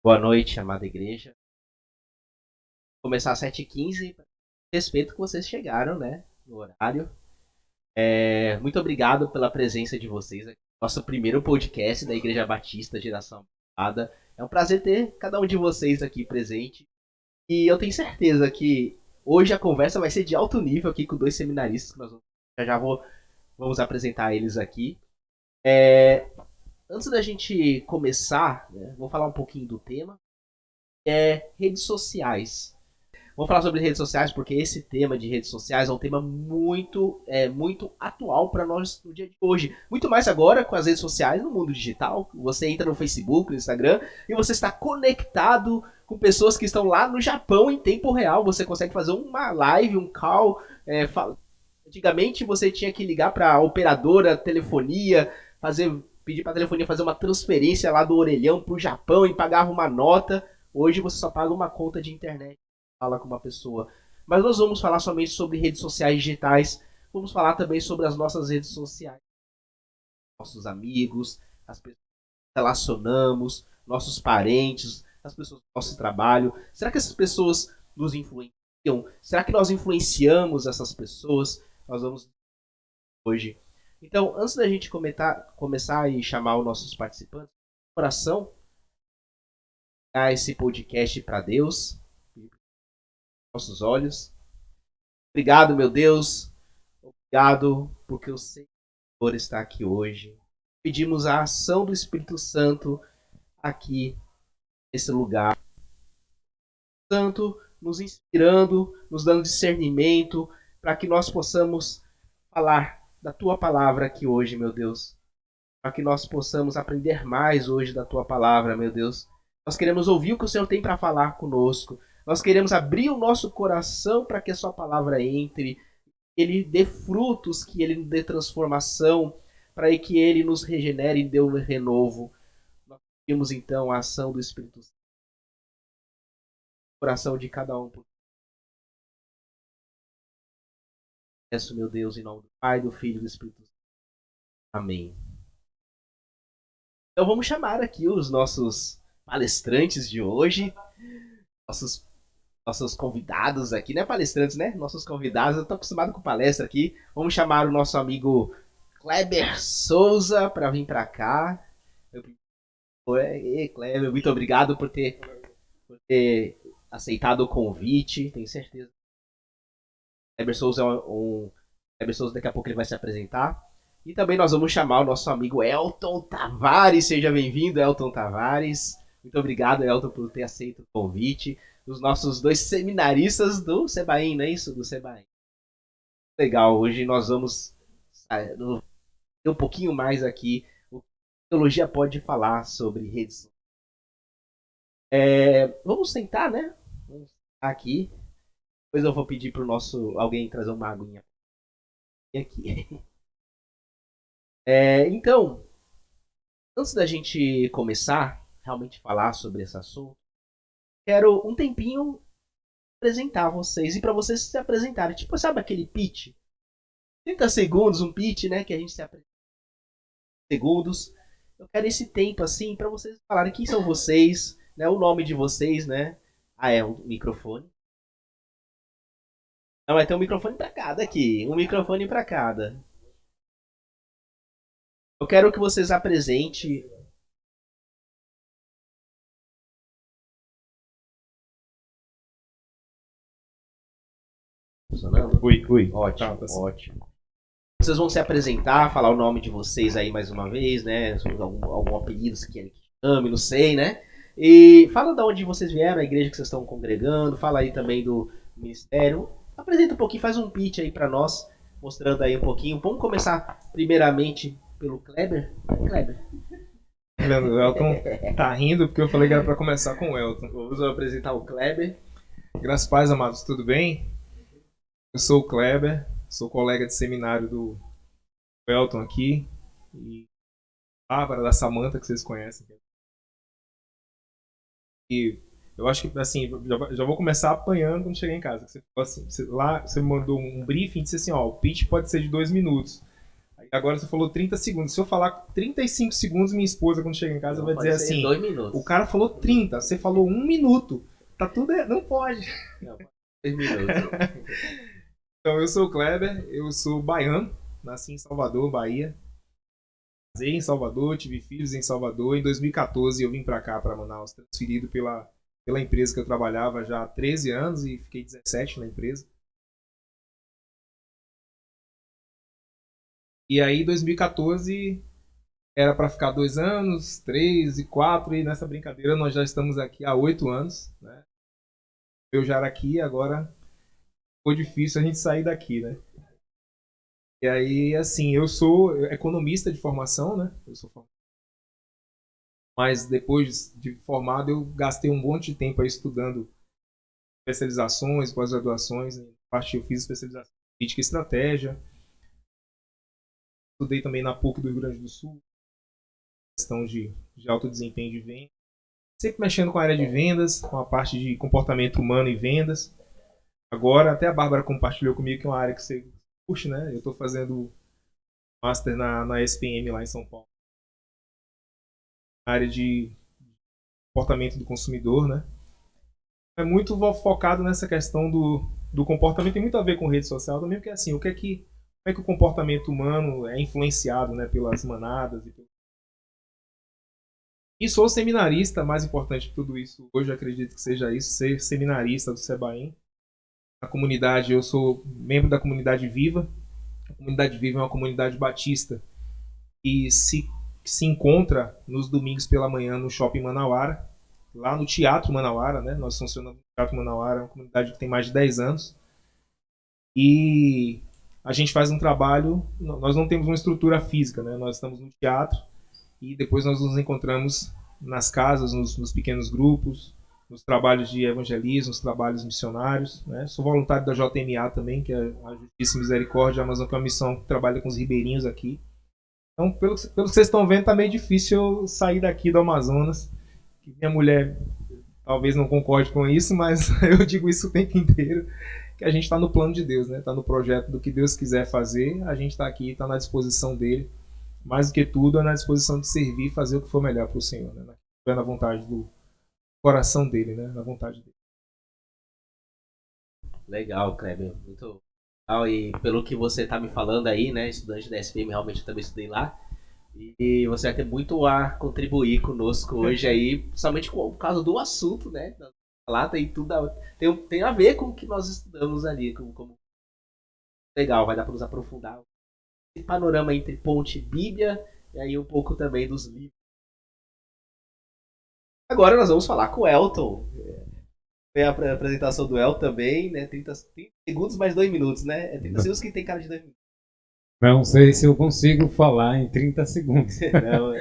Boa noite, amada igreja. Vou começar às 7h15. Respeito que vocês chegaram, né? No horário. Muito obrigado pela presença de vocês aqui. Nosso primeiro podcast da Igreja Batista Geração Abençoada. É um prazer ter cada um de vocês aqui presente. E eu tenho certeza que hoje a conversa vai ser de alto nível aqui com dois seminaristas que nós vamos apresentar eles aqui. Antes da gente começar, né, vou falar um pouquinho do tema. Redes sociais. Vamos falar sobre redes sociais porque esse tema de redes sociais é um tema muito atual para nós no dia de hoje. Muito mais agora com as redes sociais no mundo digital. Você entra no Facebook, no Instagram e você está conectado com pessoas que estão lá no Japão em tempo real. Você consegue fazer uma live, um call. Antigamente você tinha que ligar para a operadora, telefonia, pedir para a telefonia fazer uma transferência lá do orelhão para o Japão e pagava uma nota. Hoje você só paga uma conta de internet, fala com uma pessoa. Mas nós vamos falar somente sobre redes sociais digitais. Vamos falar também sobre as nossas redes sociais. Nossos amigos, as pessoas que relacionamos, nossos parentes, as pessoas do nosso trabalho. Será que essas pessoas nos influenciam? Será que nós influenciamos essas pessoas? Nós vamos hoje. Então, antes da gente começar e chamar os nossos participantes, oração, dar esse podcast para Deus, nossos olhos. Obrigado, meu Deus. Obrigado porque o Senhor está aqui hoje. Pedimos a ação do Espírito Santo aqui nesse lugar. Santo nos inspirando, nos dando discernimento para que nós possamos falar da tua palavra aqui hoje, meu Deus. Para que nós possamos aprender mais hoje da tua palavra, meu Deus. Nós queremos ouvir o que o Senhor tem para falar conosco. Nós queremos abrir o nosso coração para que a sua palavra entre, que ele dê frutos, que ele nos dê transformação, para que ele nos regenere e dê um renovo. Nós pedimos então a ação do Espírito Santo no coração de cada um. Peço, meu Deus, em nome do Pai, do Filho e do Espírito Santo. Amém. Então vamos chamar aqui os nossos palestrantes de hoje, nossos convidados aqui, não é palestrantes, né? Nossos convidados, eu tô acostumado com palestra aqui. Vamos chamar o nosso amigo Kleber Souza para vir para cá. Kleber, muito obrigado por ter aceitado o convite, tenho certeza. Kleber Souza Kleber Souza, daqui a pouco ele vai se apresentar. E também nós vamos chamar o nosso amigo Elton Tavares. Seja bem-vindo, Elton Tavares. Muito obrigado, Elton, por ter aceito o convite. Os nossos dois seminaristas do Sebaim, não é isso? Do Sebaim. Legal, hoje nós vamos ter um pouquinho mais aqui o que a teologia pode falar sobre redes. Vamos sentar, né? Vamos sentar aqui. Depois eu vou pedir para alguém trazer uma aguinha aqui. Então, antes da gente começar realmente falar sobre esse assunto, quero um tempinho apresentar vocês e para vocês se apresentarem. Tipo, sabe aquele pitch? 30 segundos, um pitch, né? Que a gente se apresenta. Segundos. Eu quero esse tempo assim para vocês falarem quem são vocês, né? O nome de vocês, né? Um microfone. Não, vai ter um microfone para cada aqui. Um microfone para cada. Eu quero que vocês apresentem. Funcionando? Oi. Ótimo, tá, ótimo. Vocês vão se apresentar, falar o nome de vocês aí mais uma vez, né? Algum apelido que querem que chame, não sei, né? E fala de onde vocês vieram, a igreja que vocês estão congregando, fala aí também do ministério. Apresenta um pouquinho, faz um pitch aí para nós, mostrando aí um pouquinho. Vamos começar primeiramente pelo Kleber. Kleber. O Elton tá rindo porque eu falei que era pra começar com o Elton. Vamos apresentar o Kleber. Graças a paz, amados, tudo bem? Eu sou o Kleber, sou colega de seminário do Elton aqui. E Bárbara, da Samanta, que vocês conhecem. E eu acho que, assim, já vou começar apanhando quando chegar em casa. Você, assim, lá você me mandou um briefing e disse assim, ó, o pitch pode ser de 2 minutos. Aí Agora você falou 30 segundos. Se eu falar 35 segundos, minha esposa, quando chega em casa, vai dizer assim: 2 minutos. o cara falou 30, você falou 1 minuto. Tá tudo. Não pode. Não, 2 minutos. Então, eu sou o Kleber, eu sou baiano, nasci em Salvador, Bahia. Casei em Salvador, tive filhos em Salvador. Em 2014 eu vim para cá, para Manaus, transferido pela empresa que eu trabalhava já há 13 anos e fiquei 17 na empresa. E aí, em 2014, era para ficar 2 anos, 3 e 4, e nessa brincadeira nós já estamos aqui há 8 anos, né? Eu já era aqui, agora ficou difícil a gente sair daqui, né? E aí, assim, eu sou economista de formação, né? Eu sou formado. Mas depois de formado, eu gastei um monte de tempo aí estudando especializações, pós-graduações. Eu fiz especialização em política e estratégia. Estudei também na PUC do Rio Grande do Sul, questão de alto desempenho de venda. Sempre mexendo com a área de vendas, com a parte de comportamento humano e vendas. Agora, até a Bárbara compartilhou comigo que é uma área que você puxa, né? Eu estou fazendo Master na SPM lá em São Paulo. A área de comportamento do consumidor, né? É muito focado nessa questão do comportamento, tem muito a ver com rede social também, porque assim, como é que o comportamento humano é influenciado, né, pelas manadas e sou seminarista, mais importante de tudo isso hoje, eu acredito que seja isso, ser seminarista do Sebaim. Na comunidade, eu sou membro da comunidade Viva. A comunidade Viva é uma comunidade batista que se encontra nos domingos pela manhã no Shopping Manauara, lá no Teatro Manauara, né? Nós funcionamos no Teatro Manauara, é uma comunidade que tem mais de 10 anos. E a gente faz um trabalho, nós não temos uma estrutura física, né? Nós estamos no teatro e depois nós nos encontramos nas casas, nos pequenos grupos, nos trabalhos de evangelismo, nos trabalhos missionários, né? Sou voluntário da JMA também, que é a Justiça e Misericórdia Amazon, que é uma missão que trabalha com os ribeirinhos aqui. Então, pelo que vocês estão vendo, tá meio difícil eu sair daqui do Amazonas. Que minha mulher talvez não concorde com isso, mas eu digo isso o tempo inteiro, que a gente está no plano de Deus, né? Está no projeto do que Deus quiser fazer, a gente está aqui, está na disposição dele. Mais do que tudo, é na disposição de servir e fazer o que for melhor para o Senhor, né? Na vontade do coração dele, né? Na vontade dele. Legal, Kleber. Muito legal. E pelo que você está me falando aí, né? Estudante da SPM, realmente eu também estudei lá. E você vai ter muito a contribuir conosco hoje aí, principalmente por causa do assunto, né? Lá tem tudo tem a ver com o que nós estudamos ali. Como legal, vai dar para nos aprofundar. Esse panorama entre Ponte e Bíblia e aí um pouco também dos livros. Agora nós vamos falar com o Elton. Tem a apresentação do Elton também, né? 30 segundos mais 2 minutos, né? É 30 segundos que tem cara de 2 minutos. Não sei se eu consigo falar em 30 segundos, Não,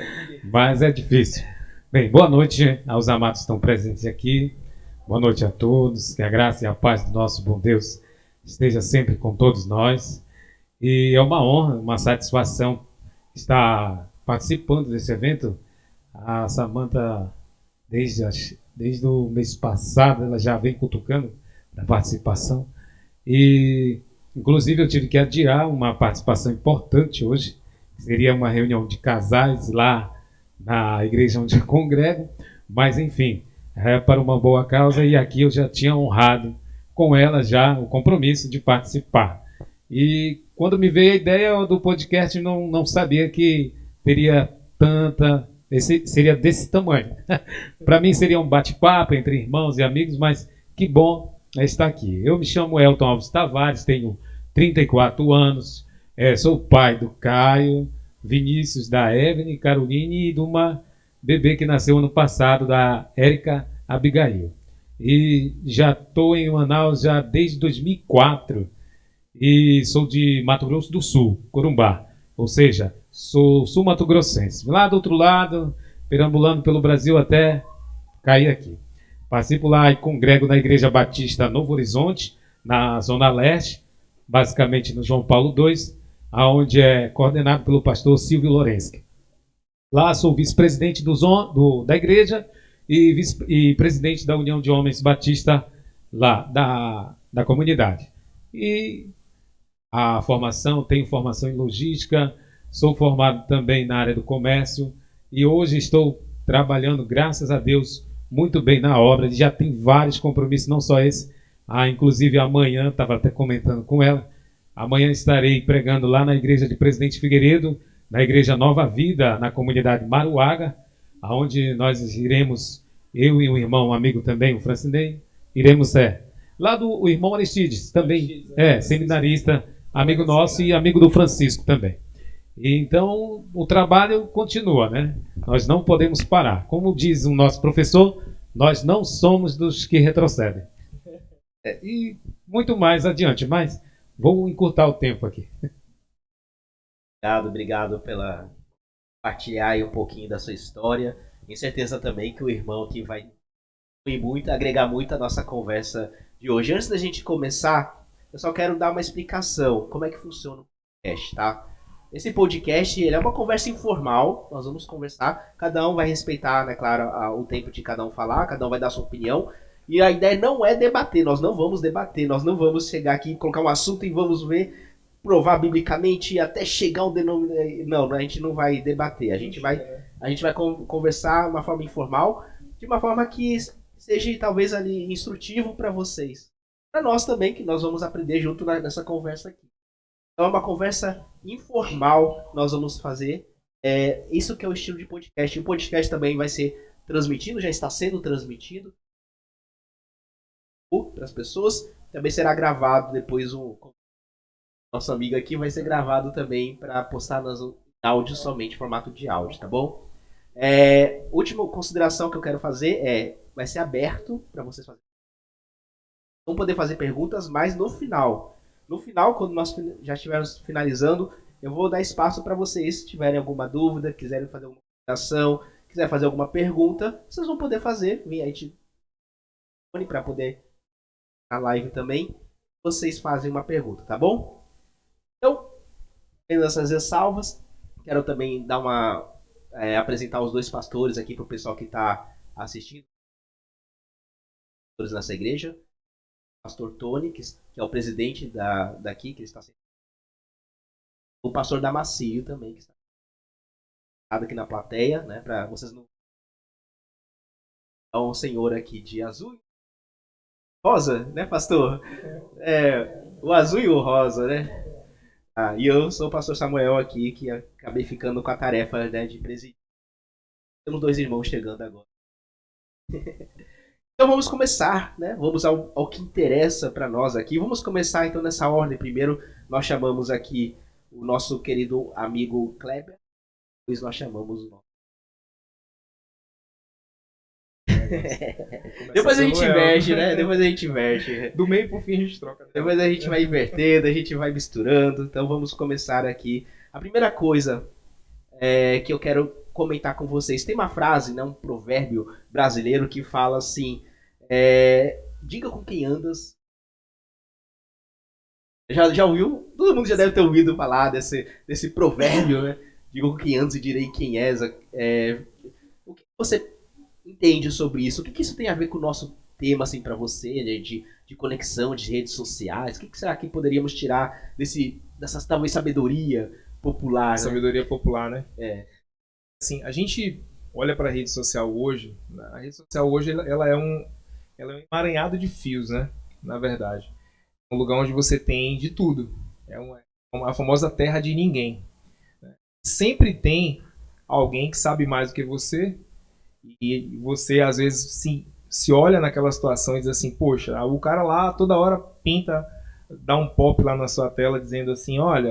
mas é difícil. Bem, boa noite aos amados que estão presentes aqui. Boa noite a todos. Que a graça e a paz do nosso bom Deus esteja sempre com todos nós. E é uma honra, uma satisfação estar participando desse evento. A Samantha, desde o mês passado, ela já vem cutucando a participação. E inclusive eu tive que adiar uma participação importante hoje, que seria uma reunião de casais lá na igreja onde eu congrego, mas enfim, é para uma boa causa e aqui eu já tinha honrado com ela já o compromisso de participar. E quando me veio a ideia do podcast, não sabia que teria seria desse tamanho. Para mim seria um bate-papo entre irmãos e amigos, mas que bom estar aqui. Eu me chamo Elton Alves Tavares, tenho 34 anos, sou pai do Caio, Vinícius, da Evelyn, Caroline e de uma bebê que nasceu ano passado, da Érica Abigail. E já estou em Manaus já desde 2004 e sou de Mato Grosso do Sul, Corumbá, ou seja, sou sul-mato-grossense. Lá do outro lado, perambulando pelo Brasil até cair aqui. Participo lá e congrego na Igreja Batista Novo Horizonte, na Zona Leste, basicamente no João Paulo II, onde é coordenado pelo pastor Silvio Lorenzki. Lá sou vice-presidente da igreja e presidente da União de Homens Batista lá da comunidade. E tenho formação em logística, sou formado também na área do comércio e hoje estou trabalhando, graças a Deus, muito bem na obra. Já tem vários compromissos, não só esse. Inclusive amanhã, estava até comentando com ela, amanhã estarei pregando lá na igreja de Presidente Figueiredo, na igreja Nova Vida, na comunidade Maruaga, onde nós iremos, eu e um irmão, um amigo também, o Francinei, iremos, lá do o irmão Aristides, também, seminarista, amigo nosso e amigo do Francisco também. E então, o trabalho continua, né? Nós não podemos parar. Como diz o nosso professor, nós não somos dos que retrocedem. E muito mais adiante, mas vou encurtar o tempo aqui. Obrigado pela partilhar aí um pouquinho da sua história. Tenho certeza também que o irmão aqui vai muito, agregar muito a nossa conversa de hoje. Antes da gente começar, eu só quero dar uma explicação como é que funciona o podcast, tá? Esse podcast ele é uma conversa informal, nós vamos conversar, cada um vai respeitar, né, claro, o tempo de cada um falar, cada um vai dar a sua opinião, e a ideia não é debater, nós não vamos debater, nós não vamos chegar aqui, colocar um assunto e vamos ver, provar biblicamente até chegar um denominador. Não, a gente não vai debater, a gente vai conversar de uma forma informal, de uma forma que seja talvez ali instrutivo para vocês, para nós também, que nós vamos aprender junto nessa conversa aqui. Então é uma conversa informal, nós vamos fazer. Isso que é o estilo de podcast. O podcast também vai ser transmitido, já está sendo transmitido para as pessoas. Também será gravado depois. Nosso amigo aqui vai ser gravado também para postar nas áudio somente, formato de áudio, tá bom? Última consideração que eu quero fazer vai ser aberto para vocês fazerem. Vão poder fazer perguntas, mas no final. No final, quando nós já estivermos finalizando, eu vou dar espaço para vocês, se tiverem alguma dúvida, quiserem fazer alguma consideração, quiserem fazer alguma pergunta, vocês vão poder fazer. Vem aí para poder na live também, vocês fazem uma pergunta, tá bom? Então, tendo essas ressalvas, quero também dar apresentar os dois pastores aqui para o pessoal que está assistindo, pastores nessa igreja. Pastor Tony, que é o presidente daqui, que ele está sendo. O pastor Damasio também, que está aqui na plateia, né, para vocês não. É um senhor aqui de azul. Rosa, né, pastor? O azul e o rosa, né? E eu sou o pastor Samuel aqui, que acabei ficando com a tarefa, né, de presidir. Temos dois irmãos chegando agora. Então vamos começar, né? Vamos ao que interessa para nós aqui. Vamos começar então nessa ordem. Primeiro nós chamamos aqui o nosso querido amigo Kleber. Depois nós chamamos o nosso. Depois a gente inverte, né? Depois a gente inverte. Do meio pro fim a gente troca. Depois a gente vai invertendo, a gente vai misturando. Então vamos começar aqui. A primeira coisa que eu quero comentar com vocês. Tem uma frase, né, um provérbio brasileiro que fala assim: diga com quem andas. Já ouviu? Todo mundo já deve ter ouvido falar desse provérbio, né? Diga com quem andas e direi quem és. O que você entende sobre isso? O que isso tem a ver com o nosso tema, assim, para você, né, de conexão, de redes sociais? O que será que poderíamos tirar dessa talvez sabedoria popular? Sabedoria popular, né? Assim, a gente olha para a rede social hoje. A rede social hoje ela é um emaranhado de fios, né? Na verdade, um lugar onde você tem de tudo. A famosa terra de ninguém. Sempre tem alguém que sabe mais do que você e você às vezes se olha naquela situação e diz assim: poxa, o cara lá toda hora pinta, dá um pop lá na sua tela dizendo assim: olha,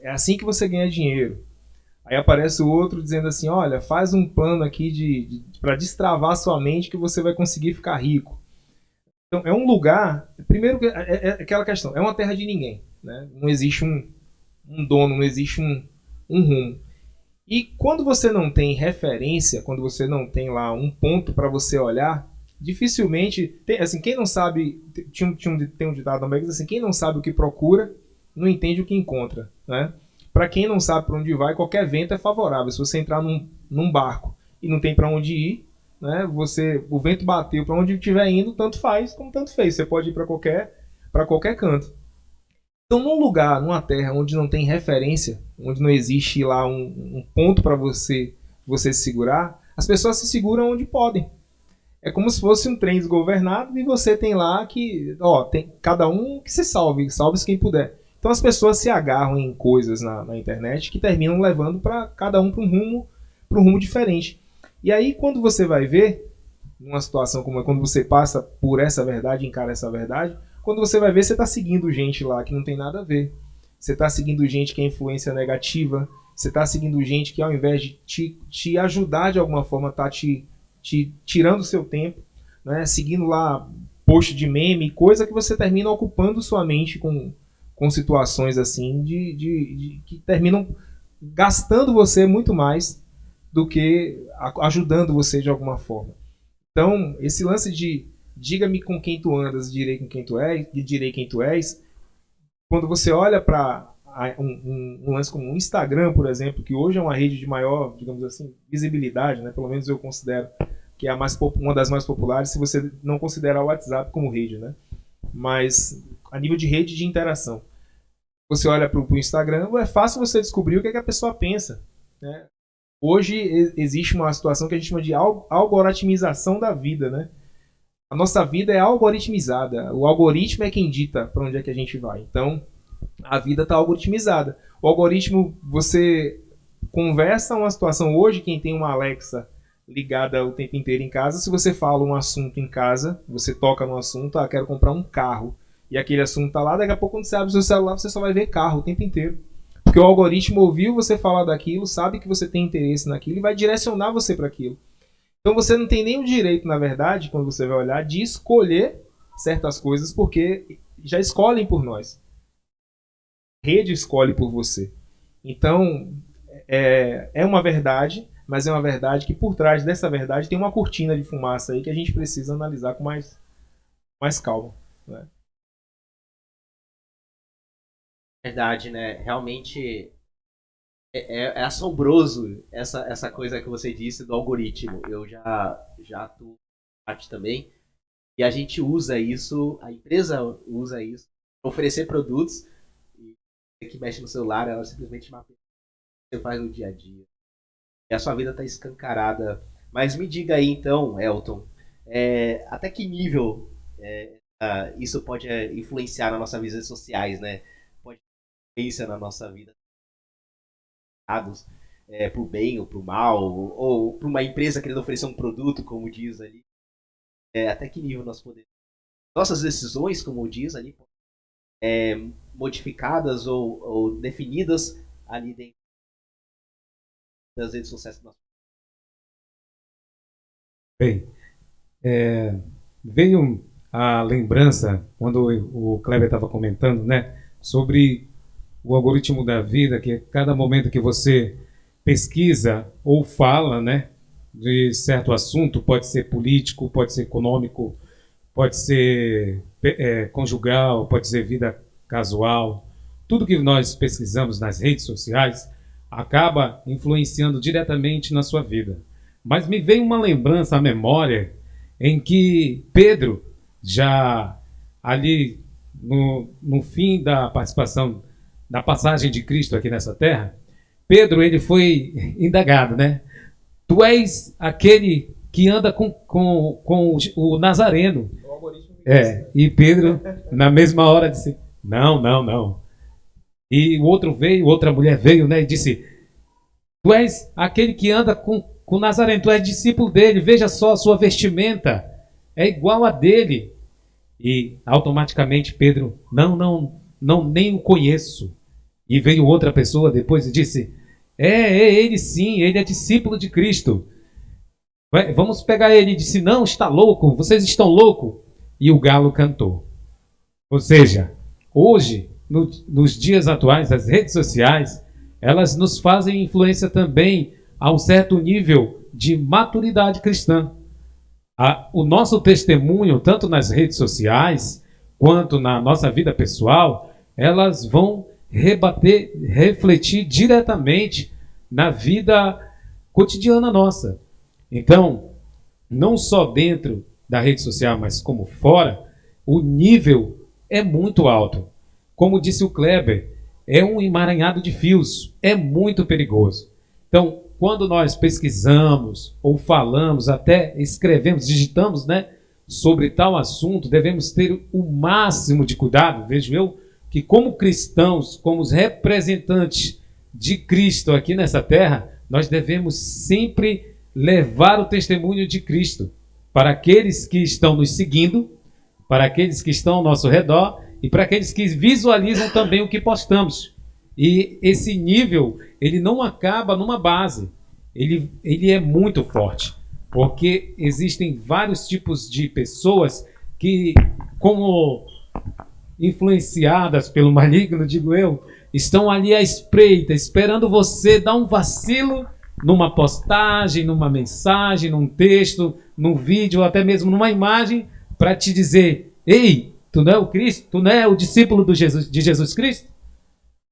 é assim que você ganha dinheiro. Aí aparece o outro dizendo assim: olha, faz um plano aqui para destravar sua mente que você vai conseguir ficar rico. Então é um lugar, primeiro é aquela questão, é uma terra de ninguém, né? Não existe um dono, não existe um rumo. E quando você não tem referência, quando você não tem lá um ponto para você olhar, dificilmente, assim, quem não sabe, tem um ditado no América assim: quem não sabe o que procura, não entende o que encontra, né? Para quem não sabe para onde vai, qualquer vento é favorável. Se você entrar num barco e não tem para onde ir, né, o vento bateu para onde estiver indo, tanto faz como tanto fez. Você pode ir para qualquer canto. Então, num lugar, numa terra onde não tem referência, onde não existe lá um ponto para você se segurar, as pessoas se seguram onde podem. É como se fosse um trem desgovernado e você tem lá que, tem cada um que se salve-se quem puder. Então as pessoas se agarram em coisas na internet que terminam levando para cada um para um rumo diferente. E aí quando você vai ver, numa situação como é, quando você passa por essa verdade, encara essa verdade, quando você vai ver, você está seguindo gente lá que não tem nada a ver. Você está seguindo gente que é influência negativa. Você está seguindo gente que ao invés de te ajudar de alguma forma, está te tirando o seu tempo, né? Seguindo lá post de meme, coisa que você termina ocupando sua mente com situações assim que terminam gastando você muito mais do que ajudando você de alguma forma. Então, esse lance de diga-me com quem tu andas, direi com quem tu és, e direi quem tu és, quando você olha para um lance como o Instagram, por exemplo, que hoje é uma rede de maior, digamos assim, visibilidade, né? Pelo menos eu considero que é uma das mais populares, se você não considerar o WhatsApp como rede, né? Mas a nível de rede de interação. Você olha para o Instagram, é fácil você descobrir o que a pessoa pensa, né? Hoje existe uma situação que a gente chama de algoritmização da vida, né? A nossa vida é algoritmizada. O algoritmo é quem dita para onde é que a gente vai. Então, a vida está algoritmizada. O algoritmo, você conversa uma situação hoje, quem tem uma Alexa ligada o tempo inteiro em casa, se você fala um assunto em casa, você toca no assunto, quero comprar um carro, e aquele assunto está lá, daqui a pouco quando você abre o seu celular, você só vai ver carro o tempo inteiro. Porque o algoritmo ouviu você falar daquilo, sabe que você tem interesse naquilo e vai direcionar você para aquilo. Então você não tem nem o direito, na verdade, quando você vai olhar, de escolher certas coisas, porque já escolhem por nós. A rede escolhe por você. Então, é uma verdade, mas é uma verdade que por trás dessa verdade tem uma cortina de fumaça aí que a gente precisa analisar com mais calma, né? Verdade, né? Realmente é assombroso essa coisa que você disse do algoritmo. Eu já atuo parte também. E a gente usa isso, a empresa usa isso para oferecer produtos. E você que mexe no celular, ela simplesmente mapeia o que você faz no dia a dia. E a sua vida está escancarada. Mas me diga aí então, Elton, até que nível isso pode influenciar nas nossas vidas sociais, né? Pode influenciar na nossa vida, para o bem ou para o mal, ou para uma empresa querendo oferecer um produto, como diz ali. Até que nível nós podemos. Nossas decisões, como diz ali, modificadas ou definidas ali dentro das redes sociais que nós. Bem, veio a lembrança, quando o Kleber estava comentando, né, sobre o algoritmo da vida, que cada momento que você pesquisa ou fala, né, de certo assunto, pode ser político, pode ser econômico, pode ser conjugal, pode ser vida casual, tudo que nós pesquisamos nas redes sociais acaba influenciando diretamente na sua vida. Mas me veio uma lembrança à memória em que Pedro, já ali no fim da participação da passagem de Cristo aqui nessa terra, Pedro ele foi indagado, né? Tu és aquele que anda com o Nazareno. E Pedro, na mesma hora, disse: Não. E outra mulher veio, né, e disse: Tu és aquele que anda com Nazareno, tu és discípulo dele, veja só a sua vestimenta, é igual a dele. E automaticamente Pedro: Não, nem o conheço. E veio outra pessoa depois e disse: ele sim, ele é discípulo de Cristo. Vamos pegar ele. E disse: Não, está louco, vocês estão loucos. E o galo cantou. Ou seja, hoje, nos dias atuais, as redes sociais, elas nos fazem influência também a um certo nível de maturidade cristã. O nosso testemunho, tanto nas redes sociais, quanto na nossa vida pessoal, elas vão refletir diretamente na vida cotidiana nossa. Então, não só dentro da rede social, mas como fora, o nível é muito alto. como disse o Kleber, é um emaranhado de fios, é muito perigoso. Então, quando nós pesquisamos ou falamos, até escrevemos, digitamos, né, sobre tal assunto, devemos ter o máximo de cuidado, vejo eu, que como cristãos, como os representantes de Cristo aqui nessa terra, nós devemos sempre levar o testemunho de Cristo para aqueles que estão nos seguindo, para aqueles que estão ao nosso redor e para aqueles que visualizam também o que postamos. E esse nível, ele não acaba numa base, ele é muito forte, porque existem vários tipos de pessoas que, como influenciadas pelo maligno, digo eu, estão ali à espreita, esperando você dar um vacilo numa postagem, numa mensagem, num texto, num vídeo, ou até mesmo numa imagem, para te dizer: ei, tu não é o Cristo? Tu não é o discípulo de Jesus Cristo?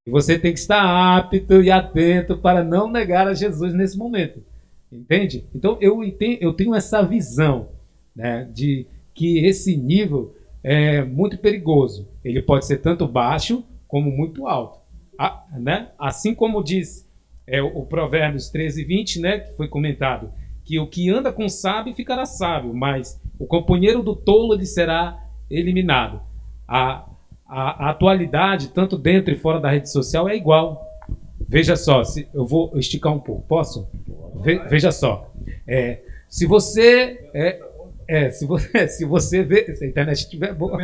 E você tem que estar apto e atento para não negar a Jesus nesse momento. Entende? Então eu tenho essa visão, né, de que esse nível é muito perigoso. Ele pode ser tanto baixo como muito alto. Né? Assim como diz o Provérbios 13:20, né, que foi comentado, que o que anda com sábio ficará sábio, mas o companheiro do tolo ele será eliminado. A atualidade, tanto dentro e fora da rede social, é igual. Veja só, eu vou esticar um pouco, posso? Veja só. Se você se você vê, se a internet estiver boa,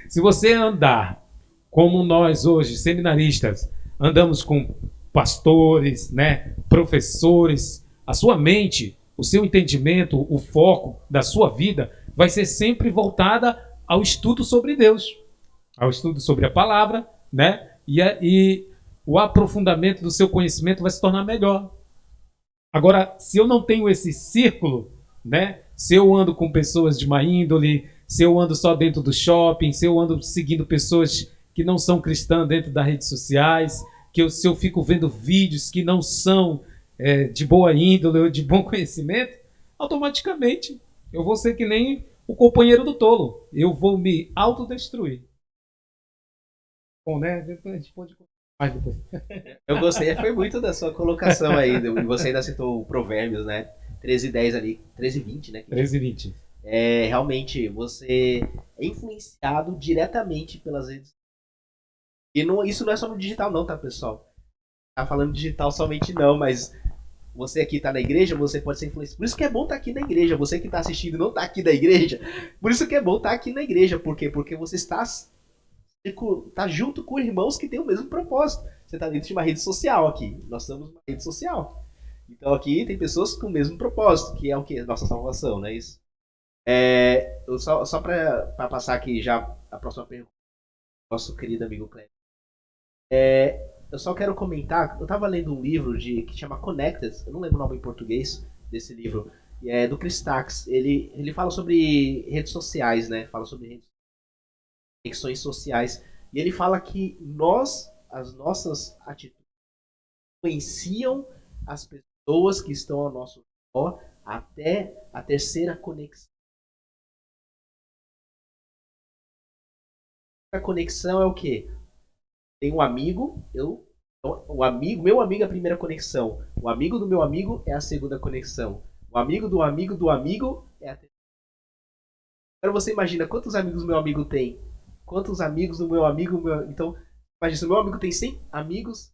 se você andar como nós hoje, seminaristas, andamos com pastores, né, professores, a sua mente, o seu entendimento, o foco da sua vida vai ser sempre voltada ao estudo sobre Deus, ao estudo sobre a palavra, né, e o aprofundamento do seu conhecimento vai se tornar melhor. Agora, se eu não tenho esse círculo, né, se eu ando com pessoas de má índole, se eu ando só dentro do shopping, se eu ando seguindo pessoas que não são cristãs dentro das redes sociais, se eu fico vendo vídeos que não são de boa índole ou de bom conhecimento, automaticamente eu vou ser que nem o companheiro do tolo. Eu vou me autodestruir. Bom, né? A gente pode mais depois. Eu gostei, foi muito da sua colocação aí. E você ainda citou o Provérbios, né? 13:10 ali, 13:20, né? 13:20. Realmente, você é influenciado diretamente pelas redes. E isso não é só no digital não, tá, pessoal? Tá falando digital somente não, mas você aqui tá na igreja, você pode ser influenciado. Por isso que é bom estar aqui na igreja. Você que tá assistindo e não tá aqui na igreja, por isso que é bom estar aqui na igreja. Por quê? Porque você está junto com irmãos que têm o mesmo propósito. Você tá dentro de uma rede social aqui. Nós estamos numa rede social. Então aqui tem pessoas com o mesmo propósito, que é o que? Nossa salvação, não é isso? Só para passar aqui já a próxima pergunta, nosso querido amigo Cleber. Eu só quero comentar, eu estava lendo um livro que chama Connected, eu não lembro o nome em português desse livro, do Chris Tax. Ele fala sobre redes sociais, né? Fala sobre conexões sociais. E ele fala que as nossas atitudes influenciam as pessoas que estão ao nosso redor até a terceira conexão. A conexão é o quê? Tem um amigo, meu amigo é a primeira conexão. O amigo do meu amigo é a segunda conexão. O amigo do amigo do amigo é a terceira. Agora você imagina quantos amigos meu amigo tem? Quantos amigos do meu amigo... Então, imagina, se o meu amigo tem 100 amigos,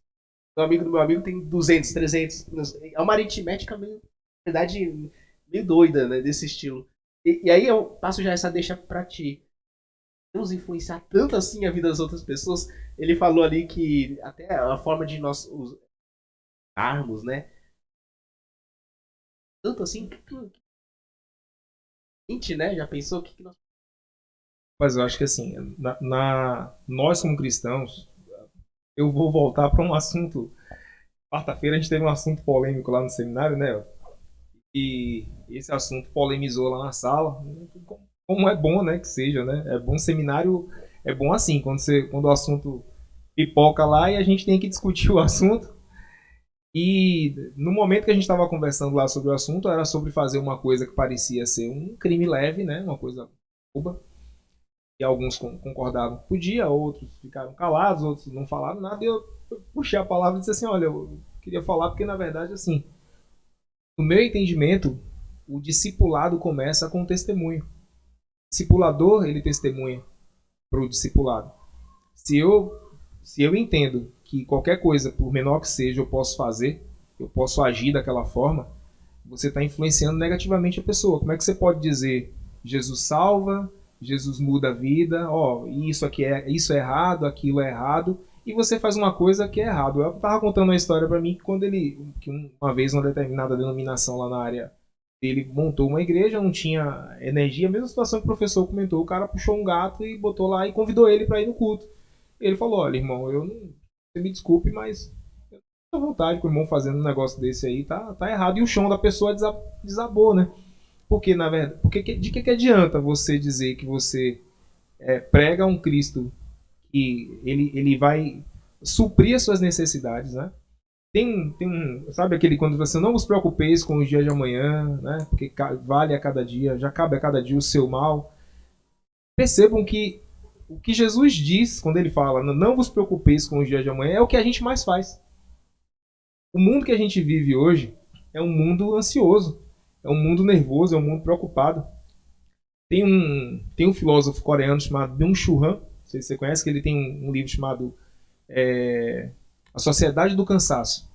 o amigo do meu amigo tem 200, 300. É uma aritmética meio, na verdade, meio doida, né, desse estilo. E aí eu passo já essa deixa pra ti. Nos influenciar tanto assim a vida das outras pessoas. Ele falou ali que até a forma de nós usarmos, né? Tanto assim que gente, né? Já pensou o que nós... Mas eu acho que assim, nós como cristãos, eu vou voltar para um assunto. Quarta-feira a gente teve um assunto polêmico lá no seminário, né? E esse assunto polemizou lá na sala. Como é bom, né, que seja, né? É bom seminário, é bom assim, quando o assunto pipoca lá e a gente tem que discutir o assunto. E no momento que a gente estava conversando lá sobre o assunto, era sobre fazer uma coisa que parecia ser um crime leve, né? Uma coisa boba. E alguns concordaram que podia, outros ficaram calados, outros não falaram nada. E eu puxei a palavra e disse assim, olha, eu queria falar porque, na verdade, assim, no meu entendimento, o discipulado começa com o testemunho. O discipulador, ele testemunha para o discipulado. Se eu entendo que qualquer coisa, por menor que seja, eu posso fazer, eu posso agir daquela forma, você está influenciando negativamente a pessoa. Como é que você pode dizer Jesus salva, Jesus muda a vida, isso aqui isso é errado, aquilo é errado, e você faz uma coisa que é errado. Eu estava contando uma história para mim que uma vez uma determinada denominação lá na área ele montou uma igreja, não tinha energia, a mesma situação que o professor comentou, o cara puxou um gato e botou lá e convidou ele para ir no culto. Ele falou, olha, irmão, você me desculpe, mas eu não tenho vontade com o irmão fazendo um negócio desse aí, tá errado. E o chão da pessoa desabou, né? Porque, na verdade, de que adianta você dizer que você prega um Cristo que ele vai suprir as suas necessidades, né? Sabe aquele quando você não vos preocupeis com os dias de amanhã, né? Porque vale a cada dia, já cabe a cada dia o seu mal. Percebam que o que Jesus diz quando ele fala não vos preocupeis com os dias de amanhã é o que a gente mais faz. O mundo que a gente vive hoje é um mundo ansioso, é um mundo nervoso, é um mundo preocupado. Tem um filósofo coreano chamado Byung-Chul Han, não sei se você conhece, que ele tem um livro chamado A Sociedade do Cansaço.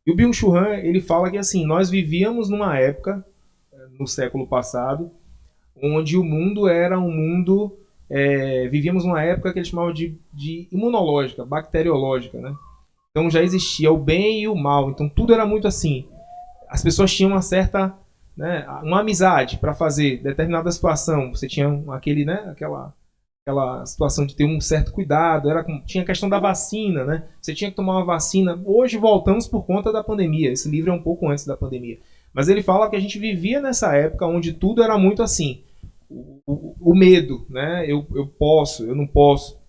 E o Byung-Chul Han, ele fala que assim, nós vivíamos numa época, no século passado, onde o mundo era um mundo... vivíamos numa época que ele chamava de imunológica, bacteriológica, né? Então já existia o bem e o mal, então tudo era muito assim. As pessoas tinham uma certa, né, uma amizade para fazer determinada situação. Você tinha aquela situação de ter um certo cuidado. Tinha a questão da vacina, né? Você tinha que tomar uma vacina. Hoje voltamos por conta da pandemia. Esse livro é um pouco antes da pandemia. Mas ele fala que a gente vivia nessa época onde tudo era muito assim. O medo, né? Eu posso, eu não posso.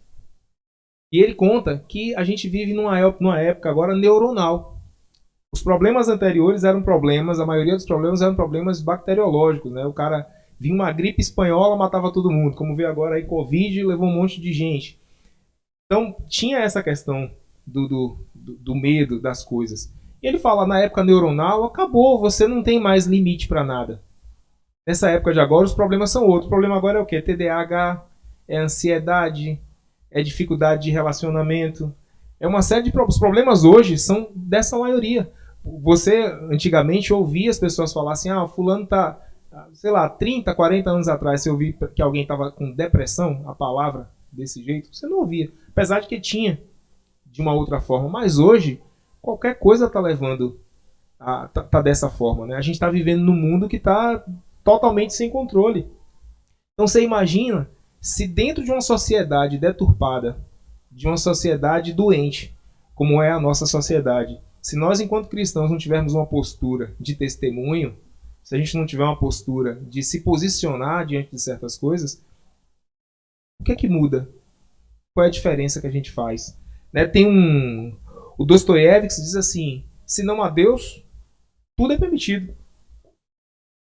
E ele conta que a gente vive numa época agora neuronal. Os problemas anteriores eram problemas, a maioria dos problemas eram problemas bacteriológicos, né? O cara vinha uma gripe espanhola, matava todo mundo. Como vê agora aí, Covid, levou um monte de gente. Então, tinha essa questão do medo das coisas. E ele fala, na época neuronal, acabou, você não tem mais limite para nada. Nessa época de agora, os problemas são outros. O problema agora é o quê? TDAH, é ansiedade, é dificuldade de relacionamento. É uma série de problemas. Os problemas hoje são dessa maioria. Você, antigamente, ouvia as pessoas falar assim, fulano tá, sei lá, 30, 40 anos atrás, você ouvia que alguém estava com depressão, a palavra desse jeito, você não ouvia. Apesar de que tinha de uma outra forma. Mas hoje, qualquer coisa está levando tá dessa forma, né? A gente está vivendo num mundo que está totalmente sem controle. Então você imagina se dentro de uma sociedade deturpada, de uma sociedade doente, como é a nossa sociedade, se nós enquanto cristãos não tivermos uma postura de testemunho, se a gente não tiver uma postura de se posicionar diante de certas coisas, o que é que muda? Qual é a diferença que a gente faz? Né? O Dostoiévski diz assim, se não há Deus, tudo é permitido.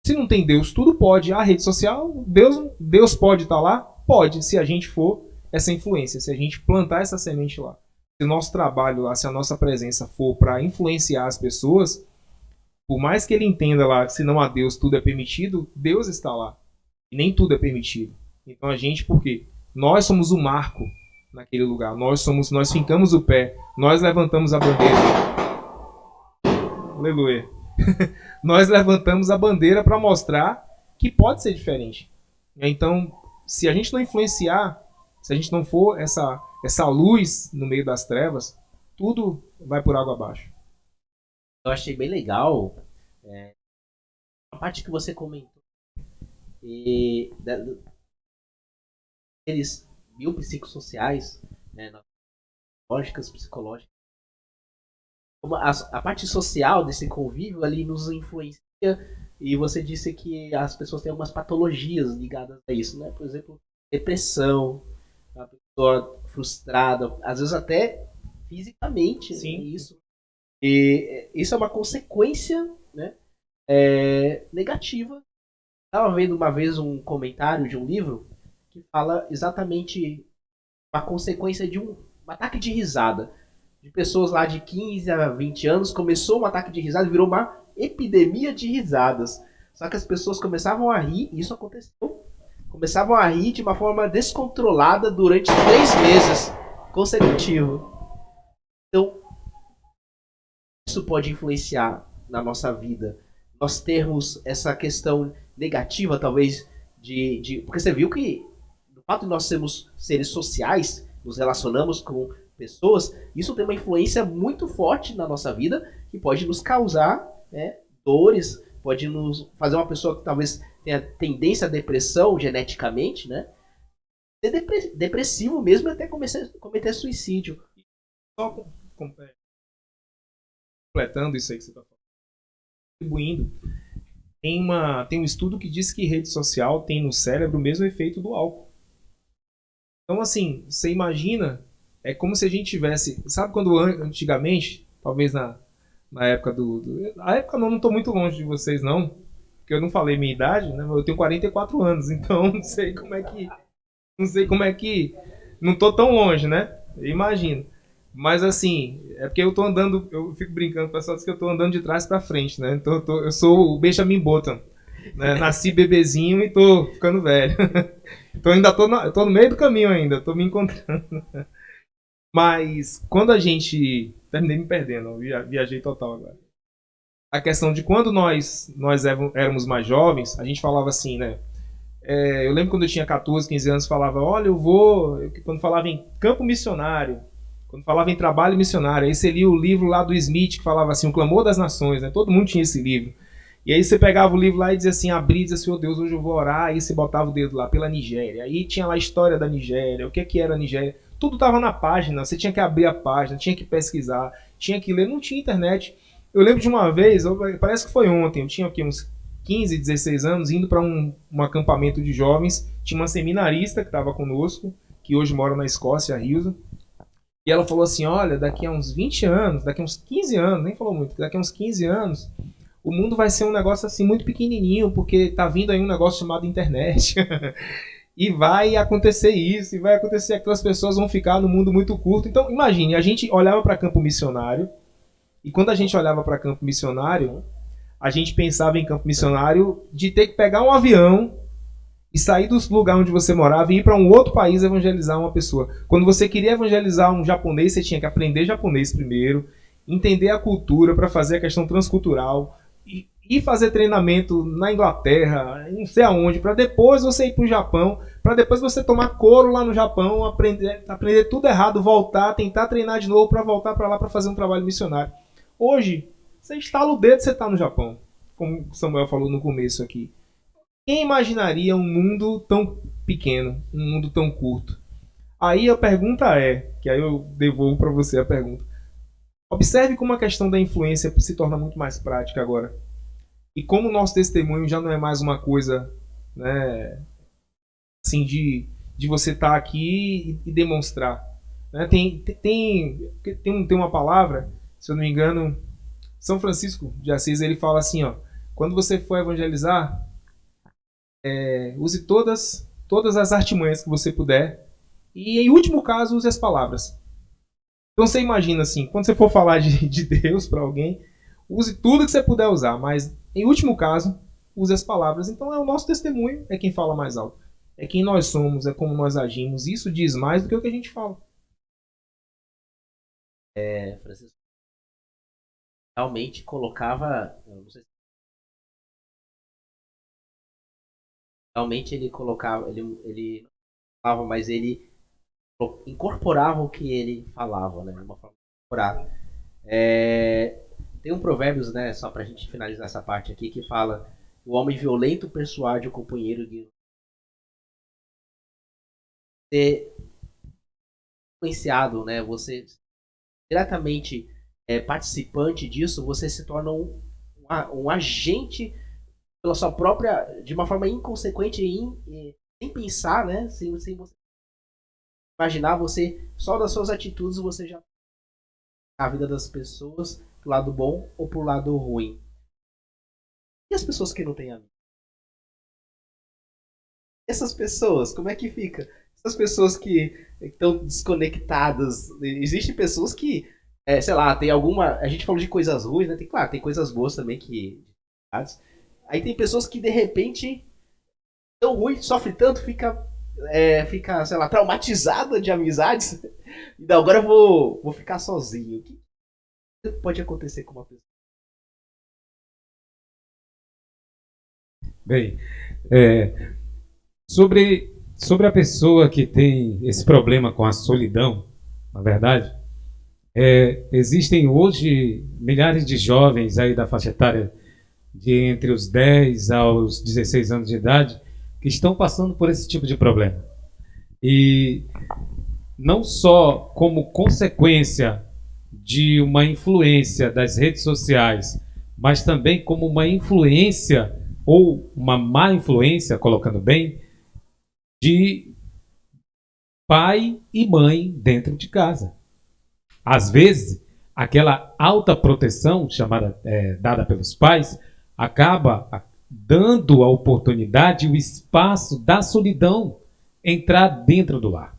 Se não tem Deus, tudo pode. A rede social, Deus pode estar lá? Pode, se a gente for essa influência, se a gente plantar essa semente lá. Se o nosso trabalho lá, se a nossa presença for para influenciar as pessoas, por mais que ele entenda lá que se não há Deus, tudo é permitido, Deus está lá. E nem tudo é permitido. Então a gente, por quê? Nós somos o marco naquele lugar. Nós fincamos o pé. Nós levantamos a bandeira. Aleluia. Nós levantamos a bandeira para mostrar que pode ser diferente. Então, se a gente não influenciar, se a gente não for essa luz no meio das trevas, tudo vai por água abaixo. Eu achei bem legal a parte que você comentou eles biopsicossociais, né, lógicas psicológicas. A parte social desse convívio ali nos influencia, e você disse que as pessoas têm algumas patologias ligadas a isso, né? Por exemplo, depressão, a pessoa frustrada, às vezes até fisicamente. Sim. Isso. E isso é uma consequência, né, negativa. Estava vendo uma vez um comentário de um livro que fala exatamente uma consequência de um ataque de risada. De pessoas lá de 15 a 20 anos, começou um ataque de risada e virou uma epidemia de risadas. Só que as pessoas começavam a rir, e isso aconteceu, começavam a rir de uma forma descontrolada durante 3 meses consecutivos. Então, isso pode influenciar na nossa vida. Nós termos essa questão negativa, talvez, porque você viu que, do fato de nós sermos seres sociais, nos relacionamos com pessoas, isso tem uma influência muito forte na nossa vida, que pode nos causar, né, dores, pode nos fazer uma pessoa que talvez tenha tendência à depressão geneticamente, né? Ser depressivo mesmo e até cometer suicídio. Só completando isso aí que você está falando, contribuindo, tem um estudo que diz que rede social tem no cérebro o mesmo efeito do álcool. Então, assim, você imagina, é como se a gente tivesse... Sabe quando antigamente, talvez na época A época não estou muito longe de vocês, não, porque eu não falei minha idade, né? Eu tenho 44 anos, então não sei como é que... Não estou tão longe, né? Imagino. Mas assim, é porque eu tô andando, eu fico brincando, o pessoal diz que eu tô andando de trás pra frente, né? Então eu sou o Benjamin Button, né? Nasci bebezinho e tô ficando velho. Então ainda eu tô no meio do caminho ainda, tô me encontrando. Mas quando a gente... Terminei me perdendo, viajei total agora. A questão de quando nós éramos mais jovens, a gente falava assim, né? Eu lembro quando eu tinha 14, 15 anos, falava, olha, quando falava em campo missionário, quando falava em trabalho missionário, aí você lia o livro lá do Smith, que falava assim, o clamor das nações, né? Todo mundo tinha esse livro. E aí você pegava o livro lá e dizia assim, abria e dizia assim, oh Deus, hoje eu vou orar, aí você botava o dedo lá, pela Nigéria. Aí tinha lá a história da Nigéria, o que era a Nigéria. Tudo estava na página, você tinha que abrir a página, tinha que pesquisar, tinha que ler, não tinha internet. Eu lembro de uma vez, parece que foi ontem, eu tinha aqui uns 15, 16 anos, indo para um acampamento de jovens, tinha uma seminarista que estava conosco, que hoje mora na Escócia, a Hilza. E ela falou assim, olha, daqui a uns 20 anos, daqui a uns 15 anos, nem falou muito, daqui a uns 15 anos, o mundo vai ser um negócio assim muito pequenininho, porque tá vindo aí um negócio chamado internet. E vai acontecer isso, e vai acontecer aquilo, as pessoas vão ficar no mundo muito curto. Então, imagine, a gente olhava para campo missionário, e quando a gente olhava para campo missionário, a gente pensava em campo missionário de ter que pegar um avião e sair do lugar onde você morava e ir para um outro país evangelizar uma pessoa. Quando você queria evangelizar um japonês, você tinha que aprender japonês primeiro, entender a cultura para fazer a questão transcultural, e fazer treinamento na Inglaterra, não sei aonde, para depois você ir para o Japão, para depois você tomar couro lá no Japão, aprender tudo errado, voltar, tentar treinar de novo para voltar para lá para fazer um trabalho missionário. Hoje, você estala o dedo e você está no Japão, como o Samuel falou no começo aqui. Quem imaginaria um mundo tão pequeno, um mundo tão curto? Aí a pergunta é, que aí eu devolvo para você a pergunta. Observe como a questão da influência se torna muito mais prática agora. E como o nosso testemunho já não é mais uma coisa, né, assim, de você estar aqui e demonstrar. Né? Tem uma palavra, se eu não me engano, São Francisco de Assis, ele fala assim, ó, quando você for evangelizar, use todas as artimanhas que você puder e, em último caso, use as palavras. Então você imagina assim, quando você for falar de Deus para alguém, use tudo que você puder usar, mas em último caso, use as palavras. Então é o nosso testemunho, é quem fala mais alto. É quem nós somos, é como nós agimos. Isso diz mais do que o que a gente fala. Francisco realmente colocava, eu não sei se realmente ele colocava, ele falava, mas ele incorporava o que ele falava, né? Uma forma de incorporar. Tem um provérbios, né, só pra gente finalizar essa parte aqui, que fala: o homem violento persuade o companheiro de ser influenciado, né? Você diretamente participante disso, você se torna um agente pela sua própria, de uma forma inconsequente, sem pensar, né? Sem você imaginar, você só das suas atitudes você já a vida das pessoas pro lado bom ou pro lado ruim. E as pessoas que não têm amigos? Essas pessoas, como é que fica? Essas pessoas que estão desconectadas. Existem pessoas que, sei lá, tem alguma. A gente falou de coisas ruins, né? Claro, tem coisas boas também que. Aí tem pessoas que de repente tão ruim, sofre tanto, fica, sei lá, traumatizada de amizades. E agora eu vou ficar sozinho. O que pode acontecer com uma pessoa? Bem, sobre a pessoa que tem esse problema com a solidão, na verdade, existem hoje milhares de jovens aí da faixa etária de entre os 10 aos 16 anos de idade que estão passando por esse tipo de problema. E não só como consequência de uma influência das redes sociais, mas também como uma influência ou uma má influência, colocando bem, de pai e mãe dentro de casa. Às vezes, aquela alta proteção dada pelos pais acaba dando a oportunidade e o espaço da solidão entrar dentro do lar.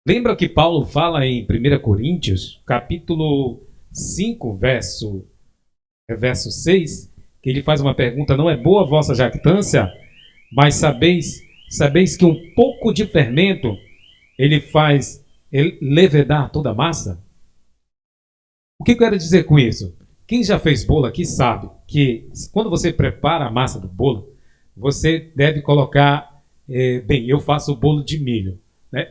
Lembra que Paulo fala em 1 Coríntios, capítulo 5, verso 6, que ele faz uma pergunta: não é boa a vossa jactância, mas sabeis que um pouco de fermento ele faz levedar toda a massa? O que eu quero dizer com isso? Quem já fez bolo aqui sabe que quando você prepara a massa do bolo, você deve colocar, eu faço o bolo de milho, né?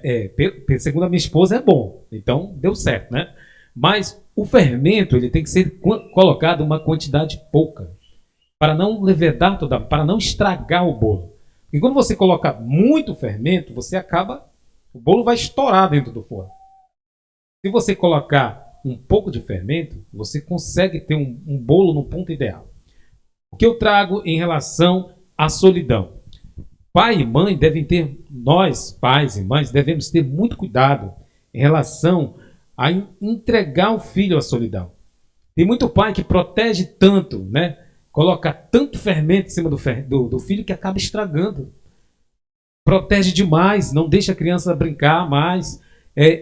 Segundo a minha esposa é bom, então deu certo, né? Mas o fermento ele tem que ser colocado uma quantidade pouca, para não levedar para não estragar o bolo. E quando você coloca muito fermento, o bolo vai estourar dentro do forno. Se você colocar um pouco de fermento, você consegue ter um bolo no ponto ideal. O que eu trago em relação à solidão? Pai e mãe nós, pais e mães, devemos ter muito cuidado em relação a entregar o filho à solidão. Tem muito pai que protege tanto, né? Coloca tanto fermento em cima do filho que acaba estragando. Protege demais, não deixa a criança brincar mais.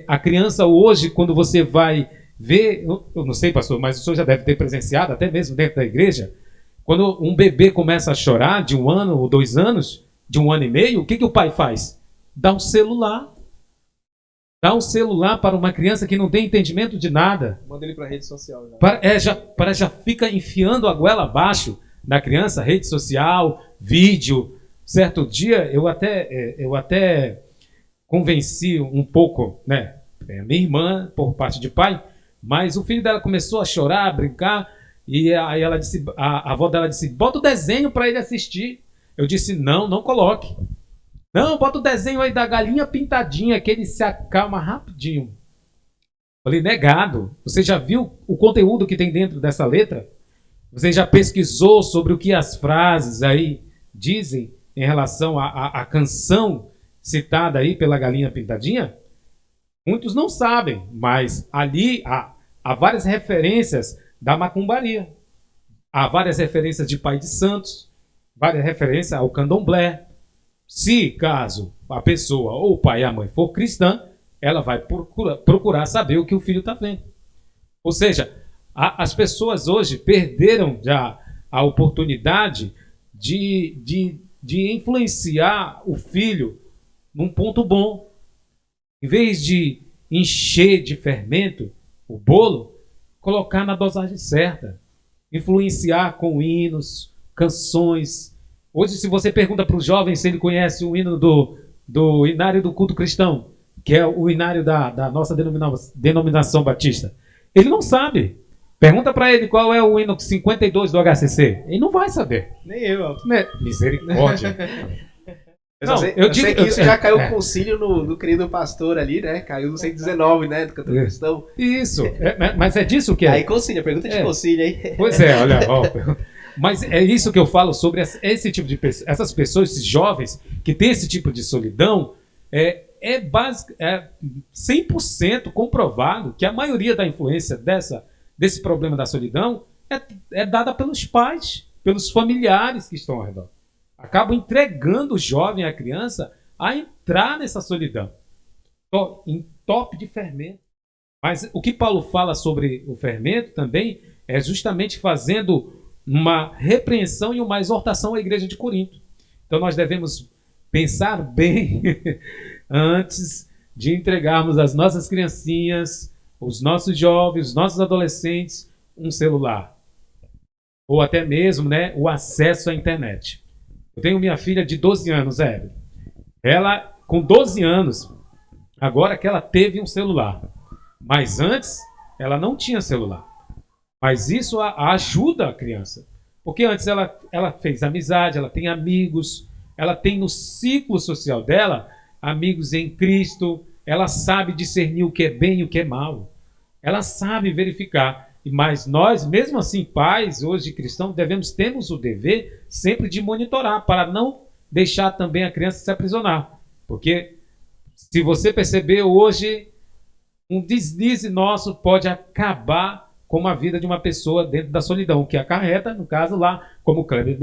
A criança hoje, quando você vai ver, eu não sei, pastor, mas o senhor já deve ter presenciado, até mesmo dentro da igreja, quando um bebê começa a chorar de 1 ano ou 2 anos, de 1 ano e meio, o que o pai faz? Dá um celular. Dá um celular para uma criança que não tem entendimento de nada. Manda ele para a rede social. Já fica enfiando a goela abaixo da criança, rede social, vídeo. Certo dia, eu até convenci um pouco, né, minha irmã, por parte de pai, mas o filho dela começou a chorar, a brincar, e aí a avó dela disse: bota o desenho para ele assistir. Eu disse: não coloque. Não, bota o desenho aí da galinha pintadinha, que ele se acalma rapidinho. Falei: negado. Você já viu o conteúdo que tem dentro dessa letra? Você já pesquisou sobre o que as frases aí dizem em relação à canção citada aí pela galinha pintadinha? Muitos não sabem, mas ali há várias referências da macumbaria. Há várias referências de Pai de Santos, várias referências ao candomblé. Se caso a pessoa, ou o pai e a mãe, for cristã, ela vai procurar saber o que o filho está vendo. Ou seja, as pessoas hoje perderam já a oportunidade de influenciar o filho num ponto bom. Em vez de encher de fermento o bolo, colocar na dosagem certa. Influenciar com hinos, canções. Hoje, se você pergunta para os jovens se ele conhece o hino do Inário do Culto Cristão, que é o inário da nossa denominação batista, ele não sabe. Pergunta para ele qual é o hino 52 do HCC. Ele não vai saber. Nem eu. Misericórdia. Eu sei que isso já caiu o concílio no querido pastor ali, né? Caiu no 119, né? Do cantor cristão. Isso. Mas é disso que é. Aí concílio, pergunta de concílio aí. Pois é, olha. Mas é isso que eu falo sobre esse tipo de pessoas, essas pessoas, esses jovens que têm esse tipo de solidão. É 100% comprovado que a maioria da influência desse problema da solidão é dada pelos pais, pelos familiares que estão ao redor. acabam entregando o jovem, a criança, a entrar nessa solidão, em top de fermento. Mas o que Paulo fala sobre o fermento também é justamente fazendo uma repreensão e uma exortação à igreja de Corinto. Então nós devemos pensar bem antes de entregarmos às nossas criancinhas, os nossos jovens, os nossos adolescentes, um celular. Ou até mesmo, né, o acesso à internet. Eu tenho minha filha de 12 anos, Evelyn. Ela, com 12 anos, agora que ela teve um celular. Mas antes, ela não tinha celular. Mas isso ajuda a criança. Porque antes ela fez amizade, ela tem amigos, ela tem no ciclo social dela amigos em Cristo, ela sabe discernir o que é bem e o que é mal. Ela sabe verificar. Mas nós, mesmo assim, pais, hoje cristãos, temos o dever sempre de monitorar, para não deixar também a criança se aprisionar. Porque, se você perceber hoje, um deslize nosso pode acabar com a vida de uma pessoa dentro da solidão, o que acarreta, no caso lá, como o Kleber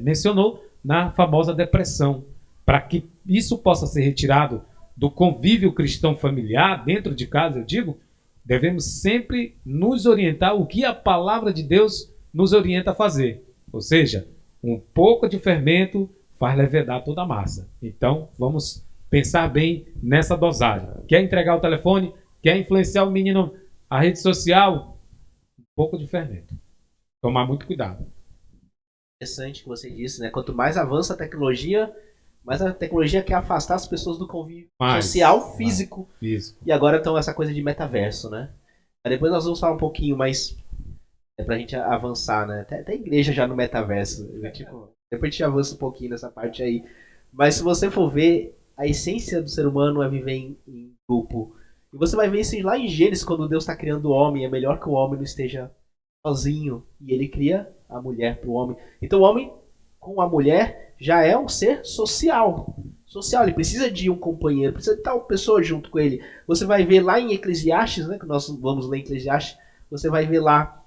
mencionou, na famosa depressão. Para que isso possa ser retirado do convívio cristão familiar, dentro de casa, eu digo, devemos sempre nos orientar o que a palavra de Deus nos orienta a fazer. Ou seja, um pouco de fermento faz levedar toda a massa. Então, vamos pensar bem nessa dosagem. Quer entregar o telefone? Quer influenciar o menino à rede social? Um pouco de fermento. Tomar muito cuidado. Interessante que você disse, né? Quanto mais avança a tecnologia, mais a tecnologia quer afastar as pessoas do convívio social, físico. E agora então essa coisa de metaverso, né? Aí depois nós vamos falar um pouquinho mais pra gente avançar, né? Até a igreja já no metaverso. Tipo, depois a gente avança um pouquinho nessa parte aí. Mas se você for ver, a essência do ser humano é viver em grupo. E você vai ver isso lá em Gênesis, quando Deus está criando o homem. É melhor que o homem não esteja sozinho. E ele cria a mulher para o homem. Então o homem com a mulher já é um ser social. Social, ele precisa de um companheiro, precisa de tal pessoa junto com ele. Você vai ver lá em Eclesiastes, né, que nós vamos ler em Eclesiastes, você vai ver lá,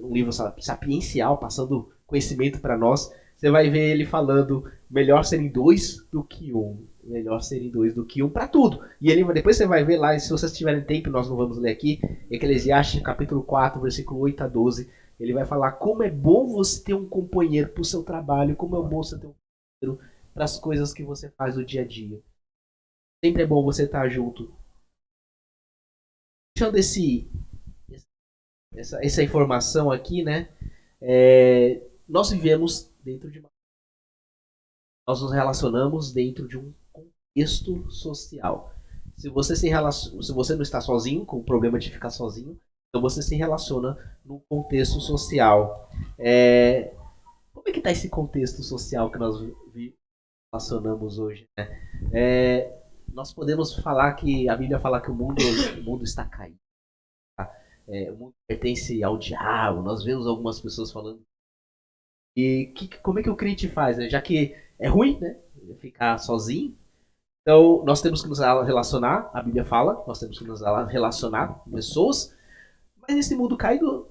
um livro sapiencial, passando conhecimento para nós, você vai ver ele falando, melhor serem dois do que um. Melhor serem dois do que um para tudo. E ele, depois você vai ver lá, e se vocês tiverem tempo, nós não vamos ler aqui, Eclesiastes capítulo 4, versículo 8 a 12, ele vai falar como é bom você ter um companheiro para o seu trabalho, como é bom você ter um companheiro para as coisas que você faz no dia a dia. Sempre é bom você estar junto. Deixando essa informação aqui, né? Nós vivemos dentro de uma... Nós nos relacionamos dentro de um contexto social. Se você não está sozinho, com o problema de ficar sozinho, então você se relaciona num contexto social. Como é que está esse contexto social que nós relacionamos hoje? Né? Nós podemos falar que a Bíblia fala que o mundo está caído. Tá? O mundo pertence ao diabo. Nós vemos algumas pessoas falando. E como é que o crente faz? Né? Já que é ruim, né? Ficar sozinho. Então nós temos que nos relacionar. A Bíblia fala, nós temos que nos relacionar com pessoas. Mas nesse mundo caído,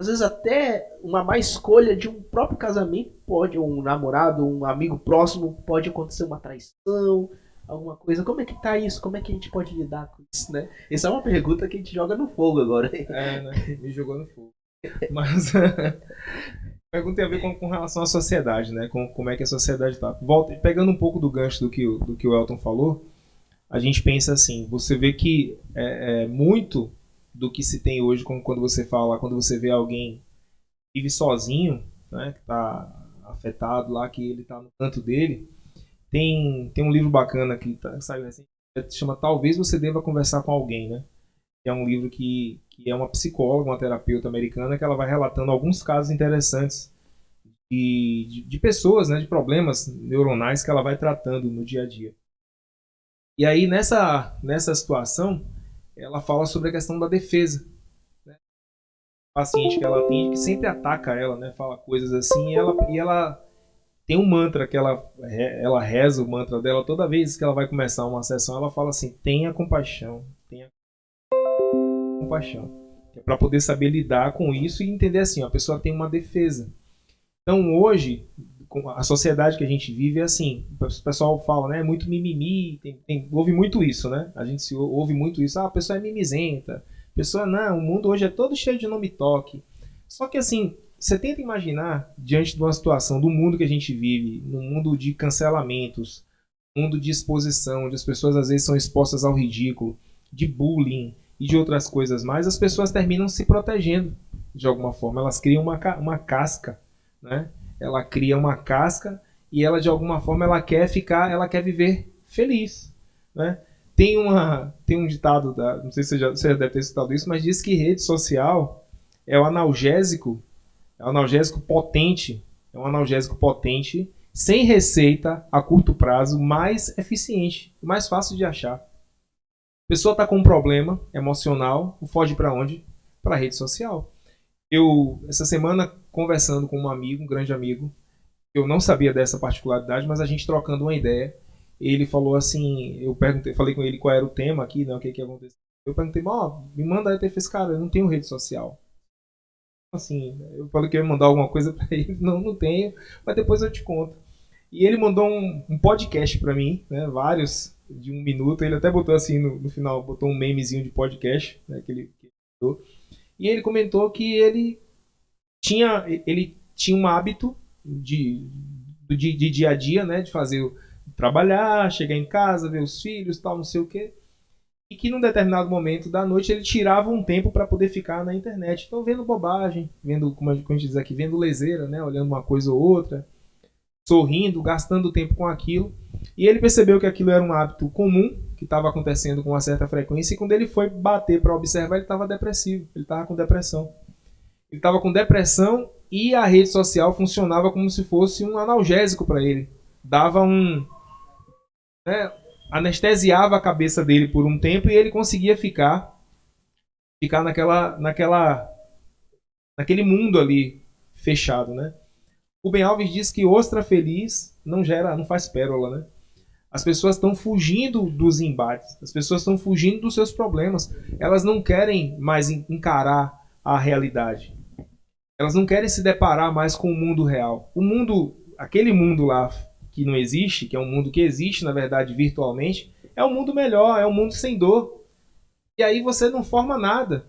às vezes até uma má escolha de um próprio casamento pode, um namorado, um amigo próximo, pode acontecer uma traição, alguma coisa. Como é que tá isso? Como é que a gente pode lidar com isso, né? Essa é uma pergunta que a gente joga no fogo agora. Né? Me jogou no fogo. Mas a pergunta tem a ver com relação à sociedade, né? Como é que a sociedade tá. Pegando um pouco do gancho do que o Elton falou, a gente pensa assim, você vê que muito do que se tem hoje, como quando você vê alguém que vive sozinho, né, que está afetado lá, que ele está no canto dele. Tem um livro bacana que saiu assim, que se chama Talvez Você Deva Conversar com Alguém, né? É um livro que é uma psicóloga, uma terapeuta americana, que ela vai relatando alguns casos interessantes de pessoas, né, de problemas neuronais que ela vai tratando no dia a dia. E aí, nessa situação, ela fala sobre a questão da defesa. Né? O paciente que ela atende, que sempre ataca ela, né? Fala coisas assim, e ela tem um mantra que ela reza o mantra dela toda vez que ela vai começar uma sessão, ela fala assim, tenha compaixão, que é para poder saber lidar com isso e entender assim, a pessoa tem uma defesa. Então hoje, a sociedade que a gente vive é assim, o pessoal fala, né, muito mimimi, ouve muito isso, né? A gente ouve muito isso, a pessoa é mimizenta, a pessoa, não, o mundo hoje é todo cheio de nome-toque. Só que assim, você tenta imaginar, diante de uma situação do mundo que a gente vive, num mundo de cancelamentos, mundo de exposição, onde as pessoas às vezes são expostas ao ridículo, de bullying e de outras coisas mais, as pessoas terminam se protegendo de alguma forma. Elas criam uma casca, né? Ela cria uma casca e ela de alguma forma ela quer viver feliz, né? Tem um ditado não sei se você já deve ter citado isso, mas diz que rede social é um analgésico potente, sem receita a curto prazo, mais eficiente, mais fácil de achar. A pessoa está com um problema emocional, foge para onde? Para a rede social. Essa semana, conversando com um grande amigo, eu não sabia dessa particularidade, mas a gente trocando uma ideia, ele falou assim, falei com ele qual era o tema aqui, né, o que ia acontecer. Eu perguntei, me manda aí, ele fez, cara, eu não tenho rede social. Assim, eu falei que eu ia mandar alguma coisa para ele, não tenho, mas depois eu te conto. E ele mandou um podcast para mim, né, vários de 1 minuto, ele até botou assim no final, botou um memezinho de podcast, né, que ele botou. E ele comentou que ele tinha um hábito de dia a dia, né, de trabalhar, chegar em casa, ver os filhos, tal, não sei o quê. E que num determinado momento da noite ele tirava um tempo para poder ficar na internet. Então vendo bobagem, como a gente diz aqui, vendo leseira, né, olhando uma coisa ou outra, sorrindo, gastando tempo com aquilo. E ele percebeu que aquilo era um hábito comum, que estava acontecendo com uma certa frequência, e quando ele foi bater para observar, ele estava depressivo, ele estava com depressão. Ele estava com depressão e a rede social funcionava como se fosse um analgésico para ele. Dava anestesiava a cabeça dele por um tempo e ele conseguia ficar naquele mundo ali fechado, né? O Ben Alves diz que ostra feliz não faz pérola, né? As pessoas estão fugindo dos embates, as pessoas estão fugindo dos seus problemas. Elas não querem mais encarar a realidade. Elas não querem se deparar mais com o mundo real. Aquele mundo lá que não existe, que é um mundo que existe, na verdade, virtualmente, é um mundo melhor, é um mundo sem dor. E aí você não forma nada.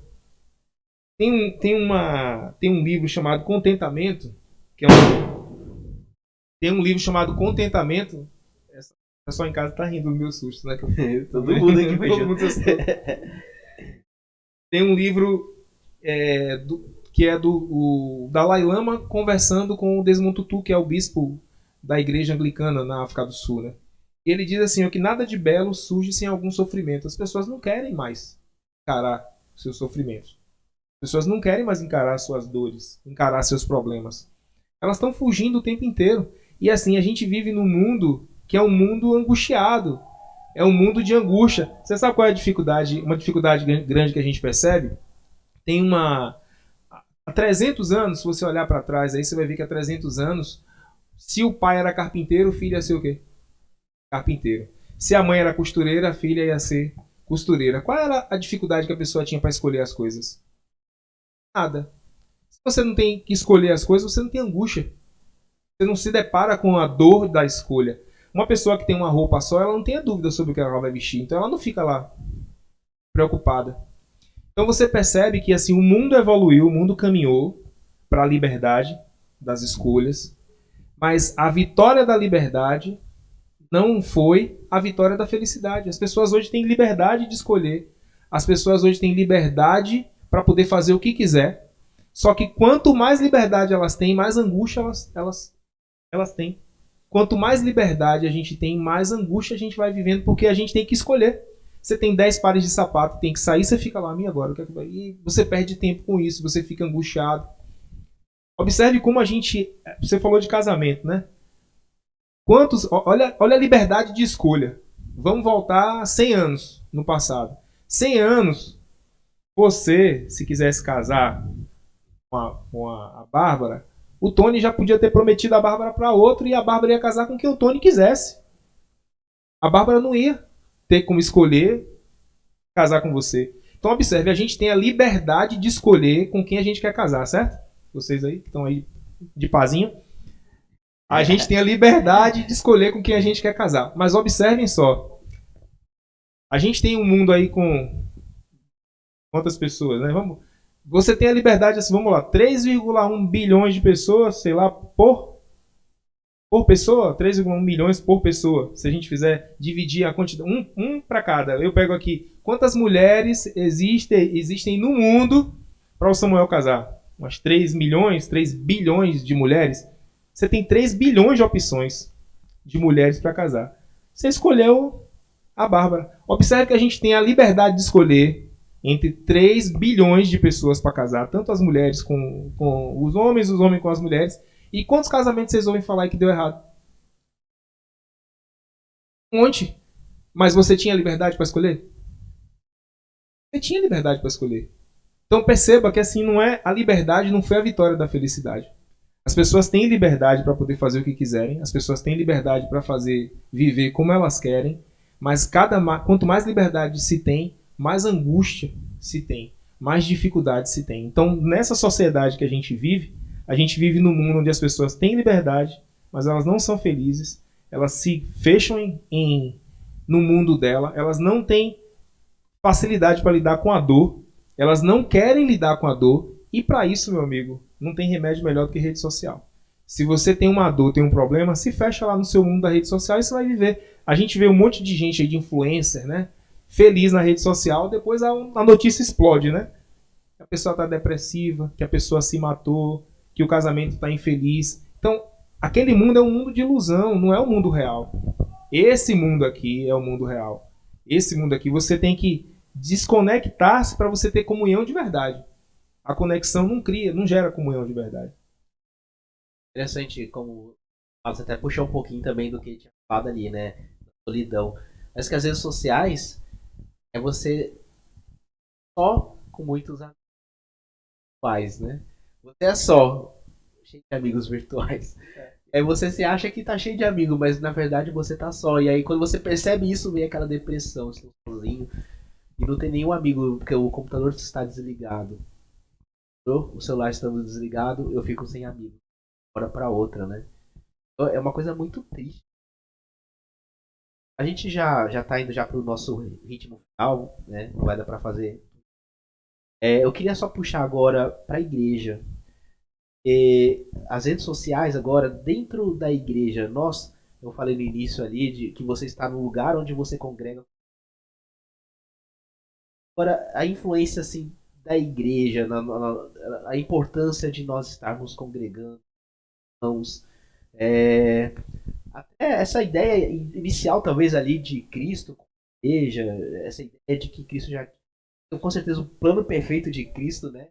Tem um livro chamado Contentamento, tem um livro chamado Contentamento. O pessoal em casa tá rindo do meu susto, né? Todo mundo aqui Todo mundo Tem um livro que é do Dalai Lama conversando com o Desmond Tutu, que é o bispo da igreja anglicana na África do Sul, né? E ele diz assim, que nada de belo surge sem algum sofrimento. As pessoas não querem mais encarar seus sofrimentos. As pessoas não querem mais encarar suas dores, encarar seus problemas. Elas estão fugindo o tempo inteiro. E assim, a gente vive num mundo que é um mundo angustiado. É um mundo de angústia. Você sabe qual é a dificuldade? Uma dificuldade grande que a gente percebe? Há 300 anos, se você olhar para trás, aí você vai ver que há 300 anos, se o pai era carpinteiro, o filho ia ser o quê? Carpinteiro. Se a mãe era costureira, a filha ia ser costureira. Qual era a dificuldade que a pessoa tinha para escolher as coisas? Nada. Se você não tem que escolher as coisas, você não tem angústia. Você não se depara com a dor da escolha. Uma pessoa que tem uma roupa só, ela não tem a dúvida sobre o que ela vai vestir. Então ela não fica lá preocupada. Então você percebe que assim, o mundo evoluiu, o mundo caminhou para a liberdade das escolhas. Mas a vitória da liberdade não foi a vitória da felicidade. As pessoas hoje têm liberdade de escolher. As pessoas hoje têm liberdade para poder fazer o que quiser. Só que quanto mais liberdade elas têm, mais angústia elas têm. Quanto mais liberdade a gente tem, mais angústia a gente vai vivendo, porque a gente tem que escolher. Você tem 10 pares de sapato, tem que sair, você fica lá, agora, o que é que vai? E você perde tempo com isso, você fica angustiado. Observe como você falou de casamento, né? Olha a liberdade de escolha. Vamos voltar 100 anos no passado. 100 anos, você, se quisesse casar com a Bárbara, o Tony já podia ter prometido a Bárbara para outro e a Bárbara ia casar com quem o Tony quisesse. A Bárbara não ia ter como escolher casar com você. Então observe, a gente tem a liberdade de escolher com quem a gente quer casar, certo? Vocês aí que estão aí de pazinho. A gente tem a liberdade de escolher com quem a gente quer casar. Mas observem só. A gente tem um mundo aí com quantas pessoas, né? Você tem a liberdade, assim, vamos lá, 3,1 bilhões de pessoas, sei lá, por pessoa, 3,1 milhões por pessoa. Se a gente fizer dividir a quantidade, um para cada. Eu pego aqui, quantas mulheres existem no mundo para o Samuel casar? Umas 3 milhões, 3 bilhões de mulheres. Você tem 3 bilhões de opções de mulheres para casar. Você escolheu a Bárbara. Observe que a gente tem a liberdade de escolher entre 3 bilhões de pessoas para casar, tanto as mulheres com os homens com as mulheres. E quantos casamentos vocês ouvem falar que deu errado? Um monte. Mas você tinha liberdade para escolher? Você tinha liberdade para escolher. Então perceba que assim a liberdade não foi a vitória da felicidade. As pessoas têm liberdade para poder fazer o que quiserem, as pessoas têm liberdade para viver como elas querem, mas quanto mais liberdade se tem, mais angústia se tem, mais dificuldade se tem. Então, nessa sociedade que a gente vive num mundo onde as pessoas têm liberdade, mas elas não são felizes, elas se fecham no mundo dela, elas não têm facilidade para lidar com a dor, elas não querem lidar com a dor, e para isso, meu amigo, não tem remédio melhor do que rede social. Se você tem uma dor, tem um problema, se fecha lá no seu mundo da rede social e você vai viver. A gente vê um monte de gente aí, de influencer, né? Feliz na rede social, depois a notícia explode, né? Que a pessoa está depressiva, que a pessoa se matou, que o casamento está infeliz. Então, aquele mundo é um mundo de ilusão, não é o mundo real. Esse mundo aqui é o mundo real. Esse mundo aqui você tem que desconectar-se para você ter comunhão de verdade. A conexão não gera comunhão de verdade. Interessante como você até puxou um pouquinho também do que ele tinha falado ali, né? Da solidão. Mas que as redes sociais é você só com muitos amigos virtuais, né? Você é só cheio de amigos virtuais. Aí você se acha que tá cheio de amigos, mas na verdade você tá só. E aí quando você percebe isso, vem aquela depressão, estou sozinho. E não tem nenhum amigo, porque o computador está desligado. O celular estando desligado, eu fico sem amigo. Hora para outra, né? É uma coisa muito triste. A gente já tá indo já pro nosso ritmo final, né? Não vai dar para fazer. Eu queria só puxar agora para a igreja. As redes sociais agora, dentro da igreja, eu falei no início ali, de que você está no lugar onde você congrega. Agora, a influência assim da igreja, a importância de nós estarmos congregando, irmãos, até essa ideia inicial talvez ali de Cristo, igreja, essa ideia de que Cristo já, com certeza o plano perfeito de Cristo, né?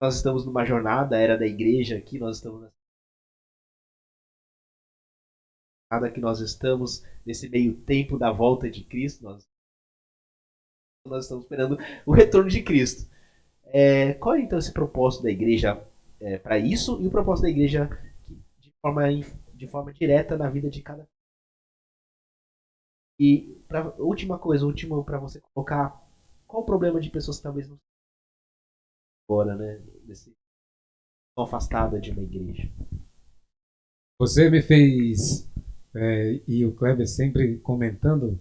Nós estamos numa jornada, era da igreja aqui, nós estamos na jornada que nós estamos nesse meio tempo da volta de Cristo, nós estamos esperando o retorno de Cristo. Qual é então esse propósito da igreja para isso e o propósito da igreja de forma direta na vida de cada. E última para você colocar, qual o problema de pessoas que talvez não agora, né, estão afastadas de uma igreja? Você me fez e o Kleber sempre comentando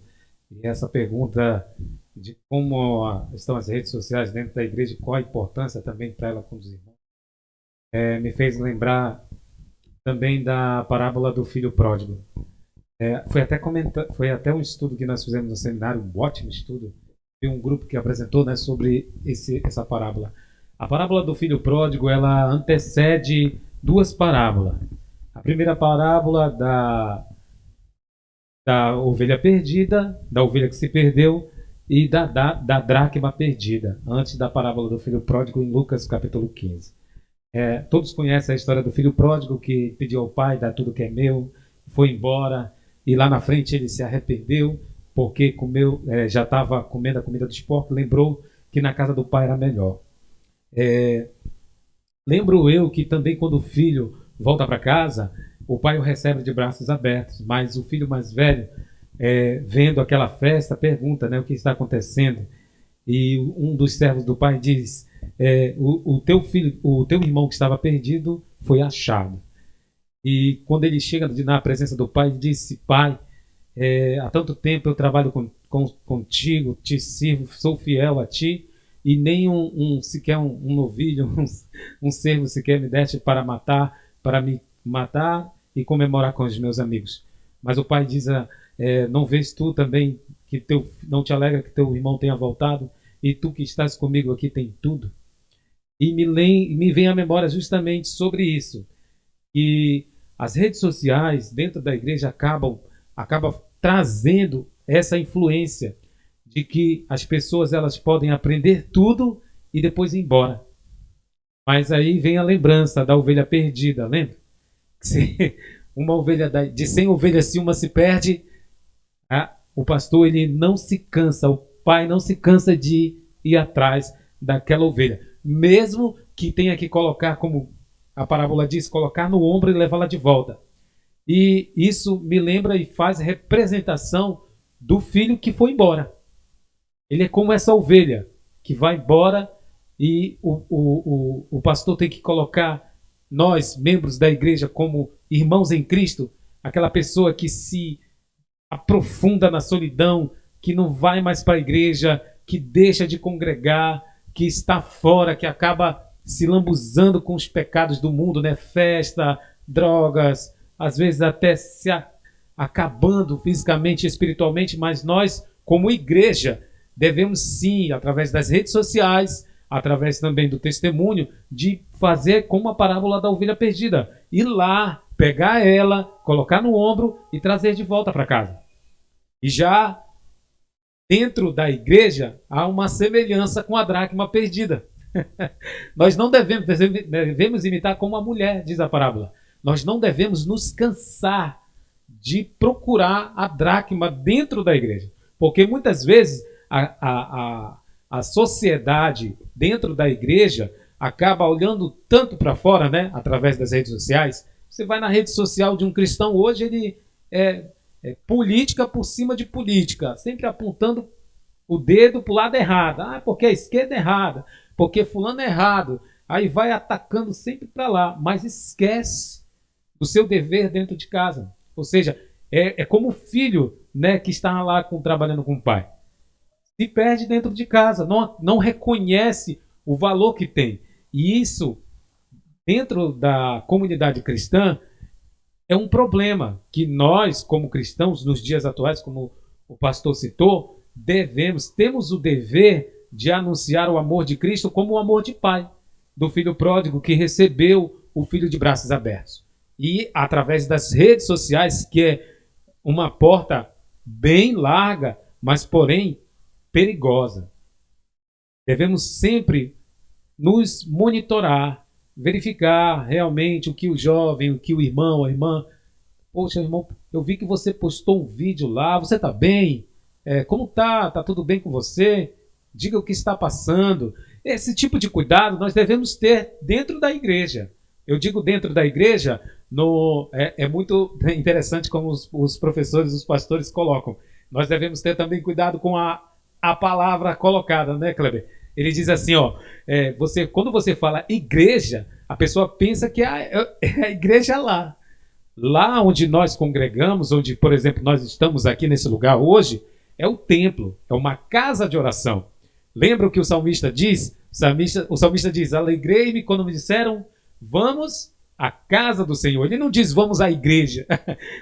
essa pergunta de como estão as redes sociais dentro da igreja e qual a importância também para ela com os irmãos. Me fez lembrar também da parábola do filho pródigo. Foi até um estudo que nós fizemos no seminário, um ótimo estudo, de um grupo que apresentou, né, sobre essa parábola. A parábola do filho pródigo, ela antecede duas parábolas. A primeira parábola da ovelha perdida, da ovelha que se perdeu, e da dracma perdida, antes da parábola do filho pródigo em Lucas capítulo 15. Todos conhecem a história do filho pródigo que pediu ao pai, dá tudo que é meu, foi embora, e lá na frente ele se arrependeu, porque já estava comendo a comida dos porcos, lembrou que na casa do pai era melhor. Lembro eu que também quando o filho volta para casa, o pai o recebe de braços abertos, mas o filho mais velho, vendo aquela festa, pergunta, né, o que está acontecendo. E um dos servos do pai diz: o teu irmão que estava perdido foi achado. E quando ele chega na presença do pai, ele disse: Pai, há tanto tempo eu trabalho contigo, te sirvo, sou fiel a ti, e nem sequer um novilho, um servo sequer me deste para me matar e comemorar com os meus amigos. Mas o pai diz: não vês tu também que não te alegra que teu irmão tenha voltado, e tu que estás comigo aqui tem tudo? E me vem à memória justamente sobre isso, que as redes sociais dentro da igreja acabam trazendo essa influência de que as pessoas elas podem aprender tudo e depois ir embora. Mas aí vem a lembrança da ovelha perdida, lembra? Se uma ovelha de 100 ovelhas, se uma se perde, o pastor ele não se cansa, o pai não se cansa de ir atrás daquela ovelha, mesmo que tenha que colocar, como a parábola diz, colocar no ombro e levá-la de volta. E isso me lembra e faz representação do filho que foi embora. Ele é como essa ovelha que vai embora e o pastor tem que colocar nós, membros da igreja, como irmãos em Cristo, aquela pessoa que se aprofunda na solidão, que não vai mais para a igreja, que deixa de congregar, que está fora, que acaba se lambuzando com os pecados do mundo, né? Festa, drogas, às vezes até se acabando fisicamente e espiritualmente, mas nós, como igreja, devemos sim, através das redes sociais, através também do testemunho, de fazer como a parábola da ovelha perdida. Ir lá, pegar ela, colocar no ombro e trazer de volta para casa. E já dentro da igreja há uma semelhança com a dracma perdida. Nós não devemos imitar como a mulher, diz a parábola. Nós não devemos nos cansar de procurar a dracma dentro da igreja. Porque muitas vezes a sociedade dentro da igreja acaba olhando tanto para fora, né, através das redes sociais. Você vai na rede social de um cristão hoje, ele é política por cima de política, sempre apontando o dedo para o lado errado. Porque a esquerda é errada, porque fulano é errado. Aí vai atacando sempre para lá, mas esquece do seu dever dentro de casa. Ou seja, é como o filho, né, que está lá trabalhando com o pai. Se perde dentro de casa, não reconhece o valor que tem. E isso, dentro da comunidade cristã, é um problema que nós, como cristãos, nos dias atuais, como o pastor citou, temos o dever de anunciar o amor de Cristo como o amor de pai, do filho pródigo que recebeu o filho de braços abertos. E através das redes sociais, que é uma porta bem larga, mas porém perigosa. Devemos sempre nos monitorar, verificar realmente o que o jovem, o que o irmão, a irmã... Poxa, irmão, eu vi que você postou um vídeo lá, você está bem? Como tá? Está tudo bem com você? Diga o que está passando. Esse tipo de cuidado nós devemos ter dentro da igreja. Eu digo dentro da igreja, é muito interessante como os professores, os pastores colocam. Nós devemos ter também cuidado com a palavra colocada, né, Kleber? Ele diz assim, quando você fala igreja, a pessoa pensa que é a igreja lá. Lá onde nós congregamos, onde, por exemplo, nós estamos aqui nesse lugar hoje, é o templo, é uma casa de oração. Lembra o que o salmista diz? O salmista diz: alegrei-me quando me disseram, vamos à casa do Senhor. Ele não diz vamos à igreja,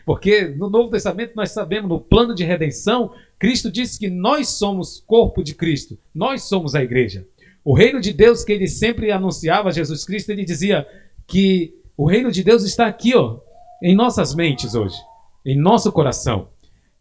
porque no Novo Testamento nós sabemos, no plano de redenção, Cristo disse que nós somos corpo de Cristo, nós somos a igreja. O reino de Deus que ele sempre anunciava, Jesus Cristo, ele dizia que o reino de Deus está aqui, em nossas mentes hoje, em nosso coração.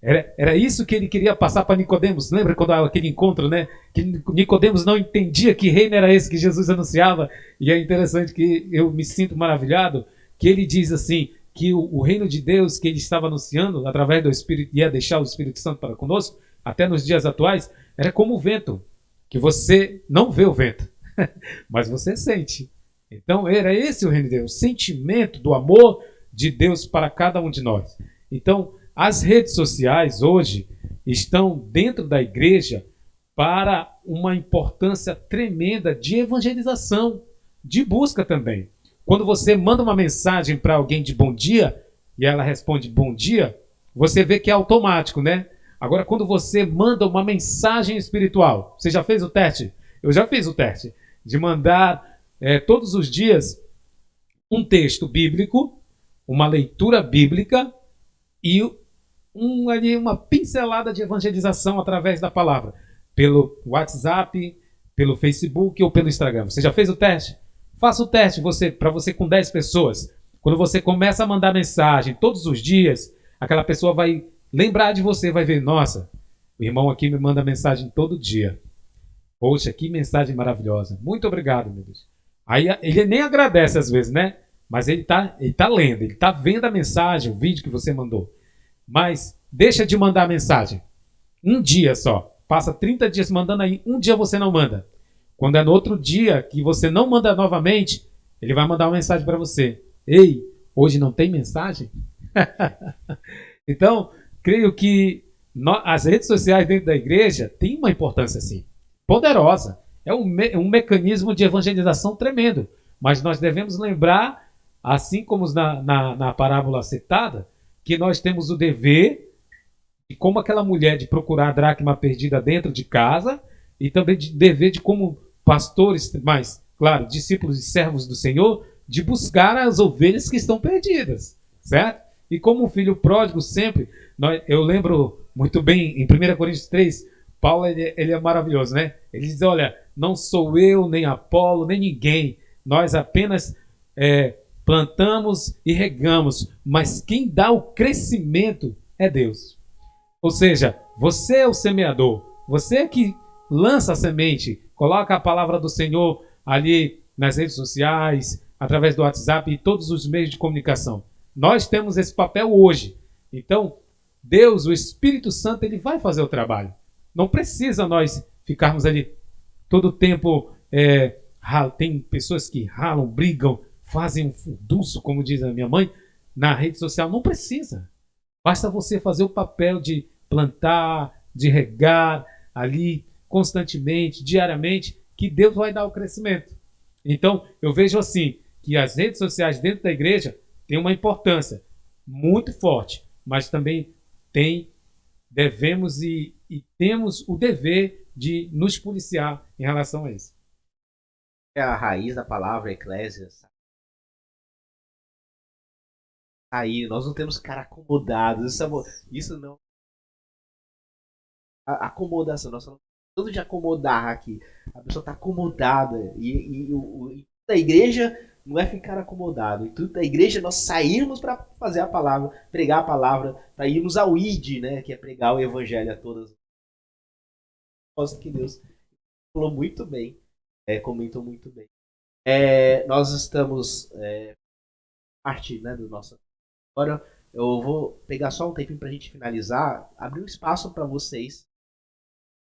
Era isso que ele queria passar para Nicodemos. Lembra quando aquele encontro, né? Que Nicodemos não entendia que reino era esse que Jesus anunciava. E é interessante que eu me sinto maravilhado que ele diz assim, que o reino de Deus que ele estava anunciando através do Espírito, ia deixar o Espírito Santo para conosco, até nos dias atuais, era como o vento, que você não vê o vento, mas você sente. Então era esse o reino de Deus, o sentimento do amor de Deus para cada um de nós. Então, as redes sociais hoje estão dentro da igreja para uma importância tremenda de evangelização, de busca também. quando você manda uma mensagem para alguém de bom dia e ela responde bom dia, você vê que é automático, né? Agora, quando você manda uma mensagem espiritual, você já fez o teste? Eu já fiz o teste de mandar todos os dias um texto bíblico, uma leitura bíblica e uma pincelada de evangelização através da palavra, pelo WhatsApp, pelo Facebook ou pelo Instagram. Você já fez o teste? Faça o teste para você com 10 pessoas. Quando você começa a mandar mensagem todos os dias, aquela pessoa vai lembrar de você, vai ver, nossa, o irmão aqui me manda mensagem todo dia. Poxa, que mensagem maravilhosa. Muito obrigado, meu Deus. Aí ele nem agradece às vezes, né? Mas ele tá lendo, ele tá vendo a mensagem, o vídeo que você mandou. Mas deixa de mandar mensagem. Um dia só. Passa 30 dias mandando aí, um dia você não manda. Quando é no outro dia que você não manda novamente, ele vai mandar uma mensagem para você. Ei, hoje não tem mensagem? Então, creio que as redes sociais dentro da igreja têm uma importância assim, poderosa. É um mecanismo de evangelização tremendo. Mas nós devemos lembrar, assim como na parábola citada, que nós temos o dever, de como aquela mulher, de procurar a dracma perdida dentro de casa, e também de dever de como pastores, mas, claro, discípulos e servos do Senhor, de buscar as ovelhas que estão perdidas, certo? E como um filho pródigo sempre, eu lembro muito bem, em 1 Coríntios 3, Paulo ele é maravilhoso, né? Ele diz, olha, não sou eu, nem Apolo, nem ninguém, nós apenas plantamos e regamos, mas quem dá o crescimento é Deus. Ou seja, você é o semeador, você é que lança a semente, coloca a palavra do Senhor ali nas redes sociais, através do WhatsApp e todos os meios de comunicação. Nós temos esse papel hoje. Então, Deus, o Espírito Santo, ele vai fazer o trabalho. Não precisa nós ficarmos ali todo o tempo. Tem pessoas que ralam, brigam, fazem um furdunço, como diz a minha mãe, na rede social. Não precisa. Basta você fazer o papel de plantar, de regar ali constantemente, diariamente, que Deus vai dar o crescimento. Então, eu vejo assim, que as redes sociais dentro da igreja têm uma importância muito forte, mas também devemos e temos o dever de nos policiar em relação a isso. É a raiz da palavra eclésia. Aí, nós não temos cara acomodados. Isso não. A acomodação, nós falamos tanto de acomodar aqui. A pessoa está acomodada. E da igreja não é ficar acomodado. E tudo da igreja é nós sairmos para fazer a palavra, pregar a palavra, para irmos ao ID, né? Que é pregar o evangelho a todas. Gosto que Deus falou muito bem, comentou muito bem. Nós estamos parte, né, do nosso. Agora eu vou pegar só um tempinho para a gente finalizar, abrir um espaço para vocês.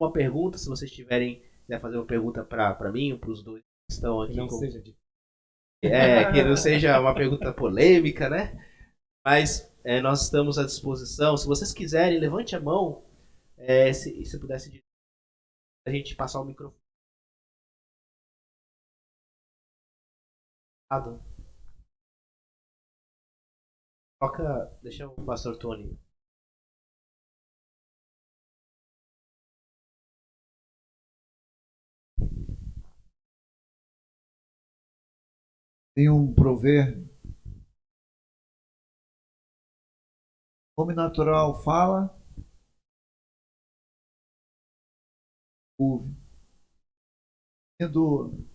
Uma pergunta, se vocês quiser fazer uma pergunta para mim ou para os dois que estão aqui. Que não seja difícil. Que não seja uma pergunta polêmica, né? Mas nós estamos à disposição. Se vocês quiserem, levante a mão. Se pudesse a gente passar o microfone. Deixa o pastor Tony. Tem um provérbio. Homem natural fala, ouve. Sendo,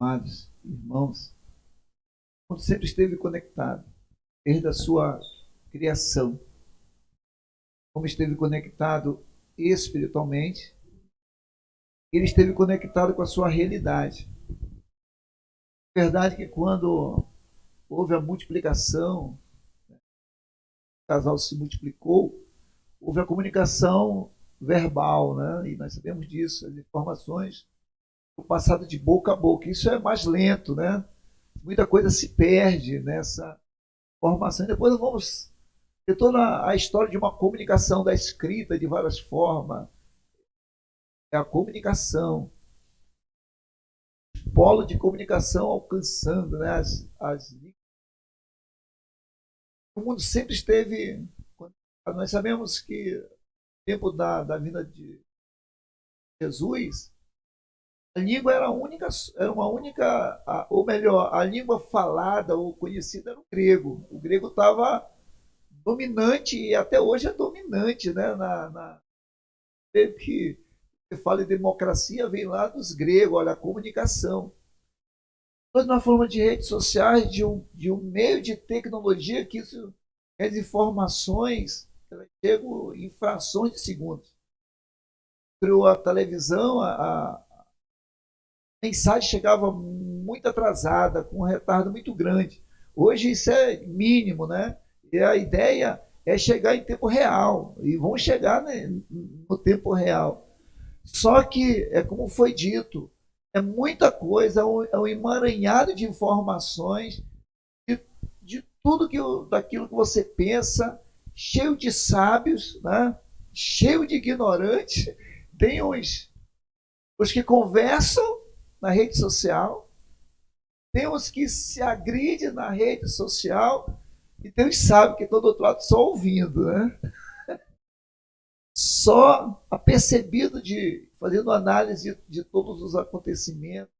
amados irmãos, sempre esteve conectado, desde a sua criação. Como esteve conectado espiritualmente, ele esteve conectado com a sua realidade. É verdade que quando houve a multiplicação, o casal se multiplicou, houve a comunicação verbal, né? E nós sabemos disso, as informações foram passadas de boca a boca. Isso é mais lento, né? Muita coisa se perde nessa formação. Depois nós vamos ter toda a história de uma comunicação da escrita de várias formas. É a comunicação. polo de comunicação alcançando, né, o mundo sempre esteve. Nós sabemos que no tempo da vinda de Jesus, a língua era uma única, ou melhor, a língua falada ou conhecida era o grego. O grego estava dominante e até hoje é dominante, né? Que você fala em democracia vem lá dos gregos, olha, a comunicação. Nós falamos de redes sociais, de um meio de tecnologia que as informações elas chegam em frações de segundos. Criou a televisão, a mensagem chegava muito atrasada, com um retardo muito grande. Hoje isso é mínimo, né? E a ideia é chegar em tempo real, e vão chegar, né, no tempo real. Só que, é como foi dito, é muita coisa, é um emaranhado de informações, de tudo daquilo que você pensa, cheio de sábios, né? Cheio de ignorantes. Tem os que conversam na rede social, tem os que se agridem na rede social, e tem os sábios que estão do outro lado só ouvindo, né? Só apercebido fazendo análise de todos os acontecimentos,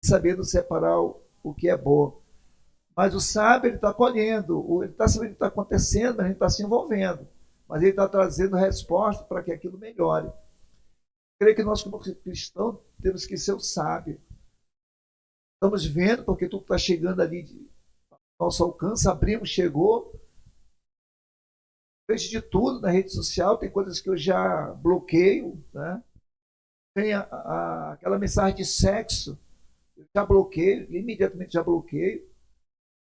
sabendo separar o que é bom. Mas o sábio, ele está colhendo, ele está sabendo o que está acontecendo, mas ele está se envolvendo. Mas ele está trazendo resposta para que aquilo melhore. Creio que nós, como cristãos, temos que ser o sábio. Estamos vendo, porque tudo está chegando ali de nosso alcance, abrimos, chegou. Vejo de tudo na rede social, tem coisas que eu já bloqueio, né? Tem aquela mensagem de sexo, eu já bloqueio, imediatamente já bloqueio.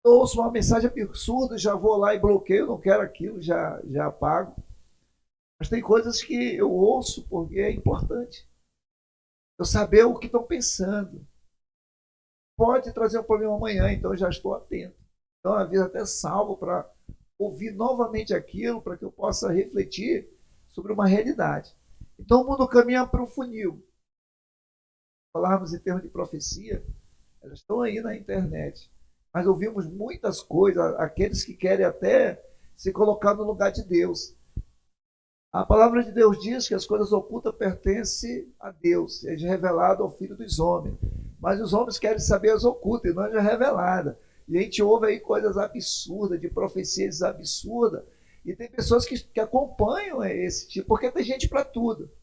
Eu ouço uma mensagem absurda, já vou lá e bloqueio, não quero aquilo, já apago. Mas tem coisas que eu ouço porque é importante. Eu saber o que estão pensando. Pode trazer um problema amanhã, então eu já estou atento. Então, às vezes, até salvo para ouvir novamente aquilo, para que eu possa refletir sobre uma realidade. Então, o mundo caminha para um funil. Falarmos em termos de profecia, elas estão aí na internet. Mas ouvimos muitas coisas, aqueles que querem até se colocar no lugar de Deus. A palavra de Deus diz que as coisas ocultas pertencem a Deus, é revelado ao Filho dos homens. Mas os homens querem saber as ocultas e não as reveladas. E a gente ouve aí coisas absurdas, de profecias absurdas. E tem pessoas que acompanham esse tipo, porque tem gente para tudo.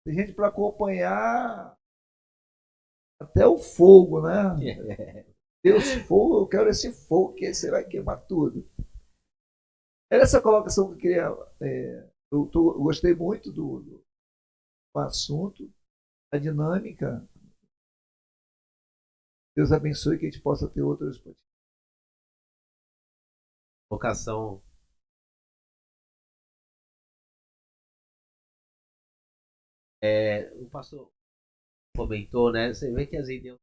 Tem gente para acompanhar até o fogo, né? Deus, fogo, eu quero esse fogo, que você vai queimar tudo. Era essa colocação que eu queria. Eu gostei muito do assunto, da dinâmica. Deus abençoe que a gente possa ter outras. Vocação. O pastor comentou, né? Você vê que as ideias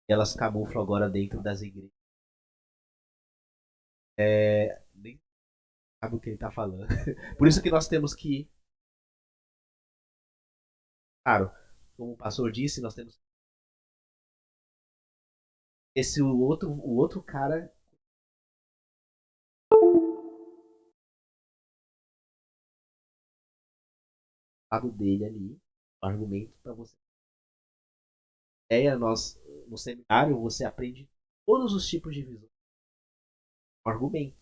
elas camuflam agora dentro das igrejas. Nem sabe o que ele está falando. Por isso que nós temos que, claro, como o pastor disse, nós temos o outro cara lado dele ali, o argumento para você. Nós no seminário você aprende todos os tipos de visão. Argumento.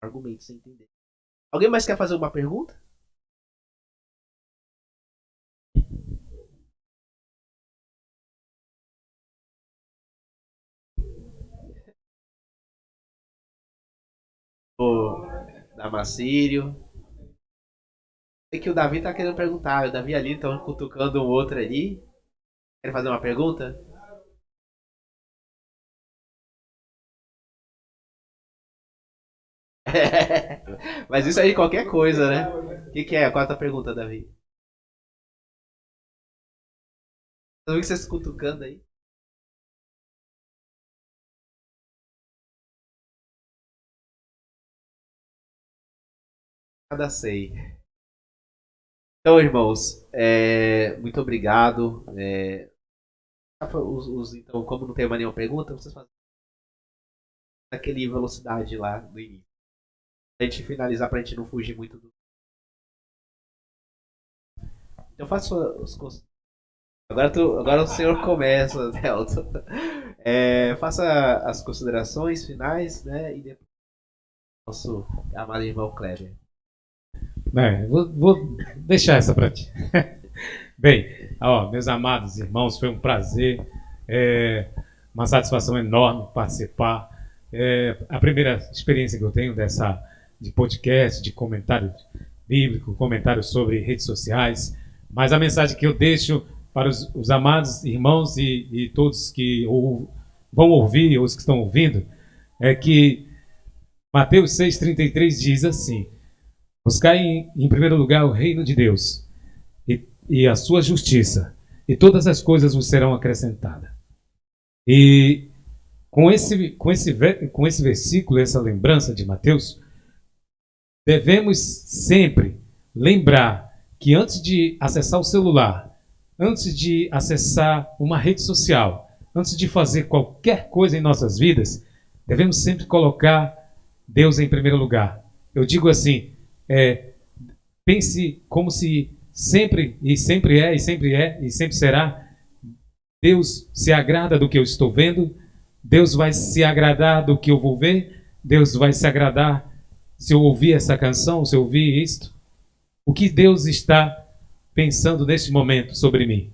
Argumento sem entender. Alguém mais quer fazer uma pergunta? O Damascírio. Sei que o Davi tá querendo perguntar. O Davi ali tá cutucando um outro ali. Quer fazer uma pergunta? Mas isso aí qualquer coisa, né? O que é? Qual é a tua pergunta, Davi? Eu vi que vocês cutucando aí. Nada sei. Então, irmãos, muito obrigado. Então, como não tem mais nenhuma pergunta, vocês fazem aquele velocidade lá no início. Pra gente finalizar, pra gente não fugir muito do. Então faça os. Agora o senhor começa, Delton. Faça as considerações finais, né? E depois nosso amado irmão Kleber. Vou deixar essa para ti. Bem, meus amados irmãos, foi um prazer, uma satisfação enorme participar. A primeira experiência que eu tenho de podcast, de comentário bíblico, comentário sobre redes sociais, mas a mensagem que eu deixo para os amados irmãos e todos que vão ouvir, ou os que estão ouvindo, é que Mateus 6,33 diz assim: buscai em primeiro lugar o reino de Deus e a sua justiça, e todas as coisas vos serão acrescentadas. E com esse versículo, essa lembrança de Mateus, devemos sempre lembrar que antes de acessar o celular, antes de acessar uma rede social, antes de fazer qualquer coisa em nossas vidas, devemos sempre colocar Deus em primeiro lugar. Eu digo assim, pense como se sempre será, Deus se agrada do que eu estou vendo, Deus vai se agradar do que eu vou ver, Deus vai se agradar se eu ouvir essa canção, se eu ouvir isto. O que Deus está pensando neste momento sobre mim?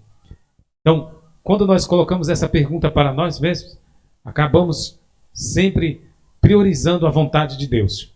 Então, quando nós colocamos essa pergunta para nós mesmos, acabamos sempre priorizando a vontade de Deus.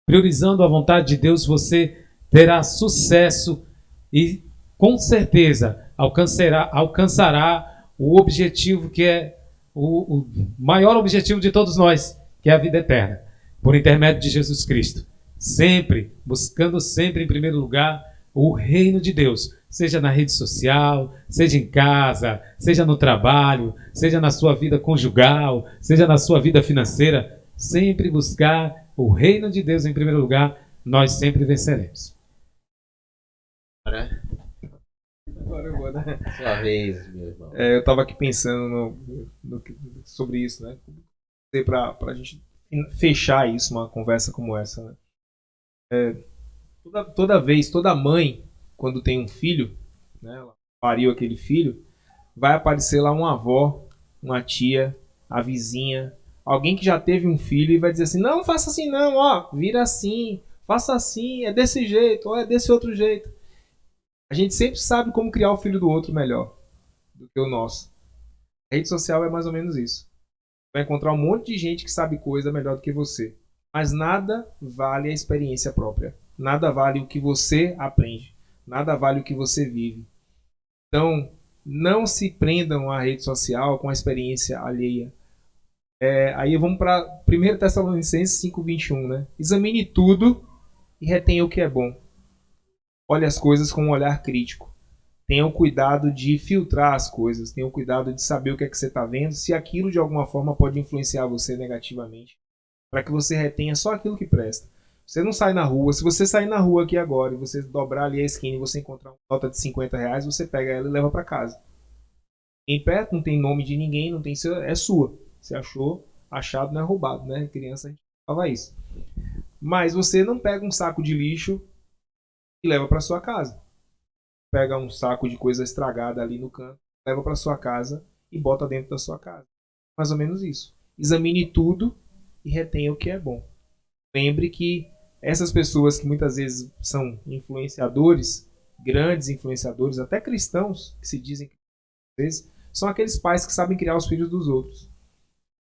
Priorizando a vontade de Deus, você terá sucesso e, com certeza, alcançará o objetivo que é o maior objetivo de todos nós, que é a vida eterna, por intermédio de Jesus Cristo. Sempre, buscando sempre em primeiro lugar o reino de Deus, seja na rede social, seja em casa, seja no trabalho, seja na sua vida conjugal, seja na sua vida financeira, sempre buscar o reino de Deus em primeiro lugar, nós sempre venceremos. Agora eu vou, né? Sua vez, meu irmão. Eu estava aqui pensando sobre isso, né? Para a gente fechar isso, uma conversa como essa, né? Toda mãe, quando tem um filho, né, ela pariu aquele filho, vai aparecer lá uma avó, uma tia, a vizinha, alguém que já teve um filho e vai dizer assim: não faça assim não, vira assim, faça assim, é desse jeito, ou é desse outro jeito. A gente sempre sabe como criar o filho do outro melhor do que o nosso. A rede social é mais ou menos isso. Vai encontrar um monte de gente que sabe coisa melhor do que você. Mas nada vale a experiência própria. Nada vale o que você aprende. Nada vale o que você vive. Então, não se prendam à rede social com a experiência alheia. Aí vamos para 1 Tessalonicenses 5:21, né? Examine tudo e retenha o que é bom. Olhe as coisas com um olhar crítico. Tenha o cuidado de filtrar as coisas. Tenha o cuidado de saber o que é que você está vendo, se aquilo de alguma forma pode influenciar você negativamente, para que você retenha só aquilo que presta. Você não sai na rua. Se você sair na rua aqui agora e você dobrar ali a esquina e você encontrar uma nota de R$50, você pega ela e leva para casa. Em perto, não tem nome de ninguém, não tem é sua. Você achou, achado não é roubado, né? Criança, a gente falava isso. Mas você não pega um saco de lixo e leva para sua casa. Pega um saco de coisa estragada ali no canto, leva para sua casa e bota dentro da sua casa. Mais ou menos isso. Examine tudo e retenha o que é bom. Lembre que essas pessoas que muitas vezes são influenciadores, grandes influenciadores, até cristãos, que se dizem que às vezes, são aqueles pais que sabem criar os filhos dos outros.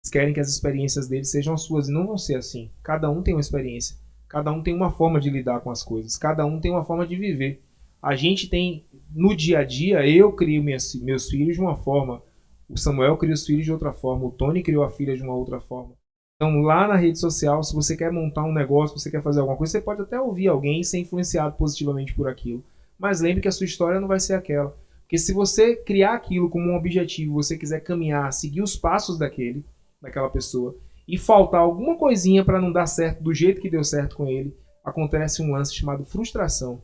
Eles querem que as experiências deles sejam as suas e não vão ser assim. Cada um tem uma experiência. Cada um tem uma forma de lidar com as coisas. Cada um tem uma forma de viver. A gente tem, no dia a dia, eu crio meus filhos de uma forma. O Samuel cria os filhos de outra forma. O Tony criou a filha de uma outra forma. Então, lá na rede social, se você quer montar um negócio, você quer fazer alguma coisa, você pode até ouvir alguém e ser influenciado positivamente por aquilo. Mas lembre que a sua história não vai ser aquela. Porque se você criar aquilo como um objetivo, você quiser caminhar, seguir os passos daquela pessoa, e faltar alguma coisinha para não dar certo do jeito que deu certo com ele, acontece um lance chamado frustração.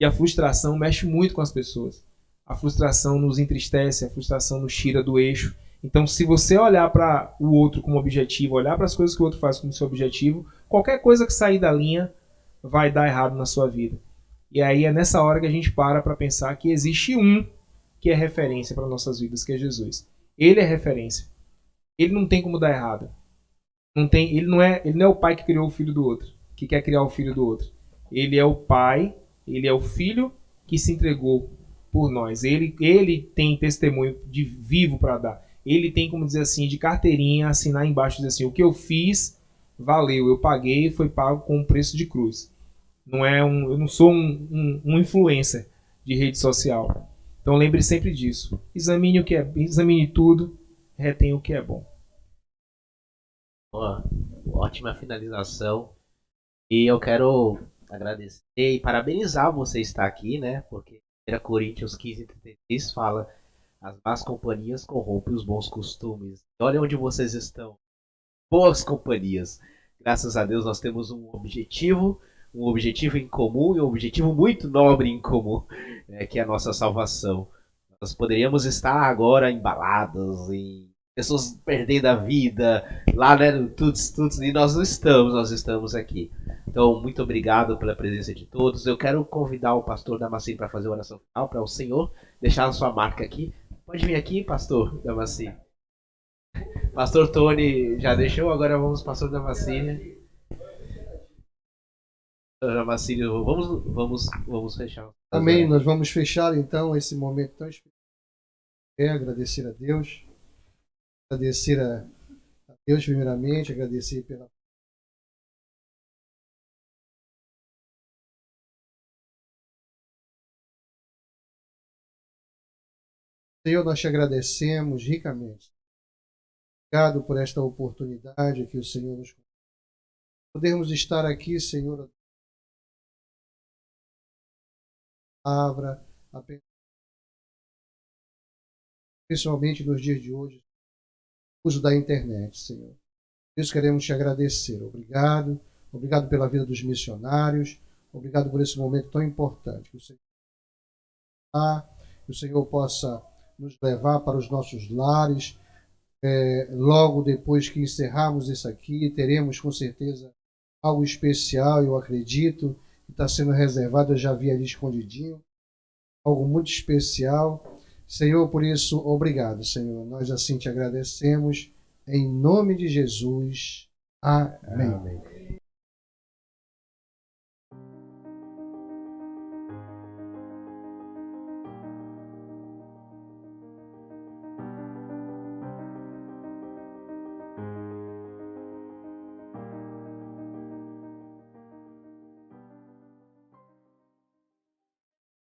E a frustração mexe muito com as pessoas. A frustração nos entristece, a frustração nos tira do eixo. Então, se você olhar para o outro como objetivo, olhar para as coisas que o outro faz como seu objetivo, qualquer coisa que sair da linha vai dar errado na sua vida. E aí é nessa hora que a gente para pensar que existe um que é referência para nossas vidas, que é Jesus. Ele é referência. Ele não tem como dar errado. Ele não é o pai que criou o filho do outro, que quer criar o filho do outro. Ele é o pai, ele é o filho que se entregou por nós. Ele tem testemunho de vivo para dar. Ele tem, como dizer assim, de carteirinha, assinar embaixo, dizer assim, o que eu fiz, valeu, eu paguei, foi pago com um preço de cruz. Eu não sou um influencer de rede social. Então lembre sempre disso. Examine tudo, retém o que é bom. Boa, ótima finalização. E eu quero agradecer e parabenizar você estar aqui, né? Porque 1 Coríntios 15:33 fala: as más companhias corrompem os bons costumes. Olha onde vocês estão. Boas companhias. Graças a Deus nós temos um objetivo em comum e um objetivo muito nobre em comum, que é a nossa salvação. Nós poderíamos estar agora embalados em pessoas perdendo a vida, lá, né, tudo, e nós estamos aqui. Então, muito obrigado pela presença de todos. Eu quero convidar o pastor Damasceno para fazer a oração final, para o Senhor deixar a sua marca aqui. Pode vir aqui, pastor Damasceno. Pastor Tony já deixou, agora vamos pastor Damasceno. Damasceno, vamos fechar. Amém, nós vamos fechar então esse momento tão especial. Agradecer a Deus. Agradecer a Deus primeiramente, agradecer pela Senhor, nós te agradecemos ricamente. Obrigado por esta oportunidade que o Senhor nos concedeu. Podermos estar aqui, Senhor, a palavra, principalmente nos dias de hoje, o uso da internet, Senhor. Por isso queremos te agradecer. Obrigado. Obrigado pela vida dos missionários. Obrigado por esse momento tão importante. Que o Senhor possa nos levar para os nossos lares. Logo depois que encerrarmos isso aqui, teremos com certeza algo especial, eu acredito, que está sendo reservado, eu já vi ali escondidinho. Algo muito especial. Senhor, por isso, obrigado, Senhor. Nós assim te agradecemos. Em nome de Jesus. Amém. Amém.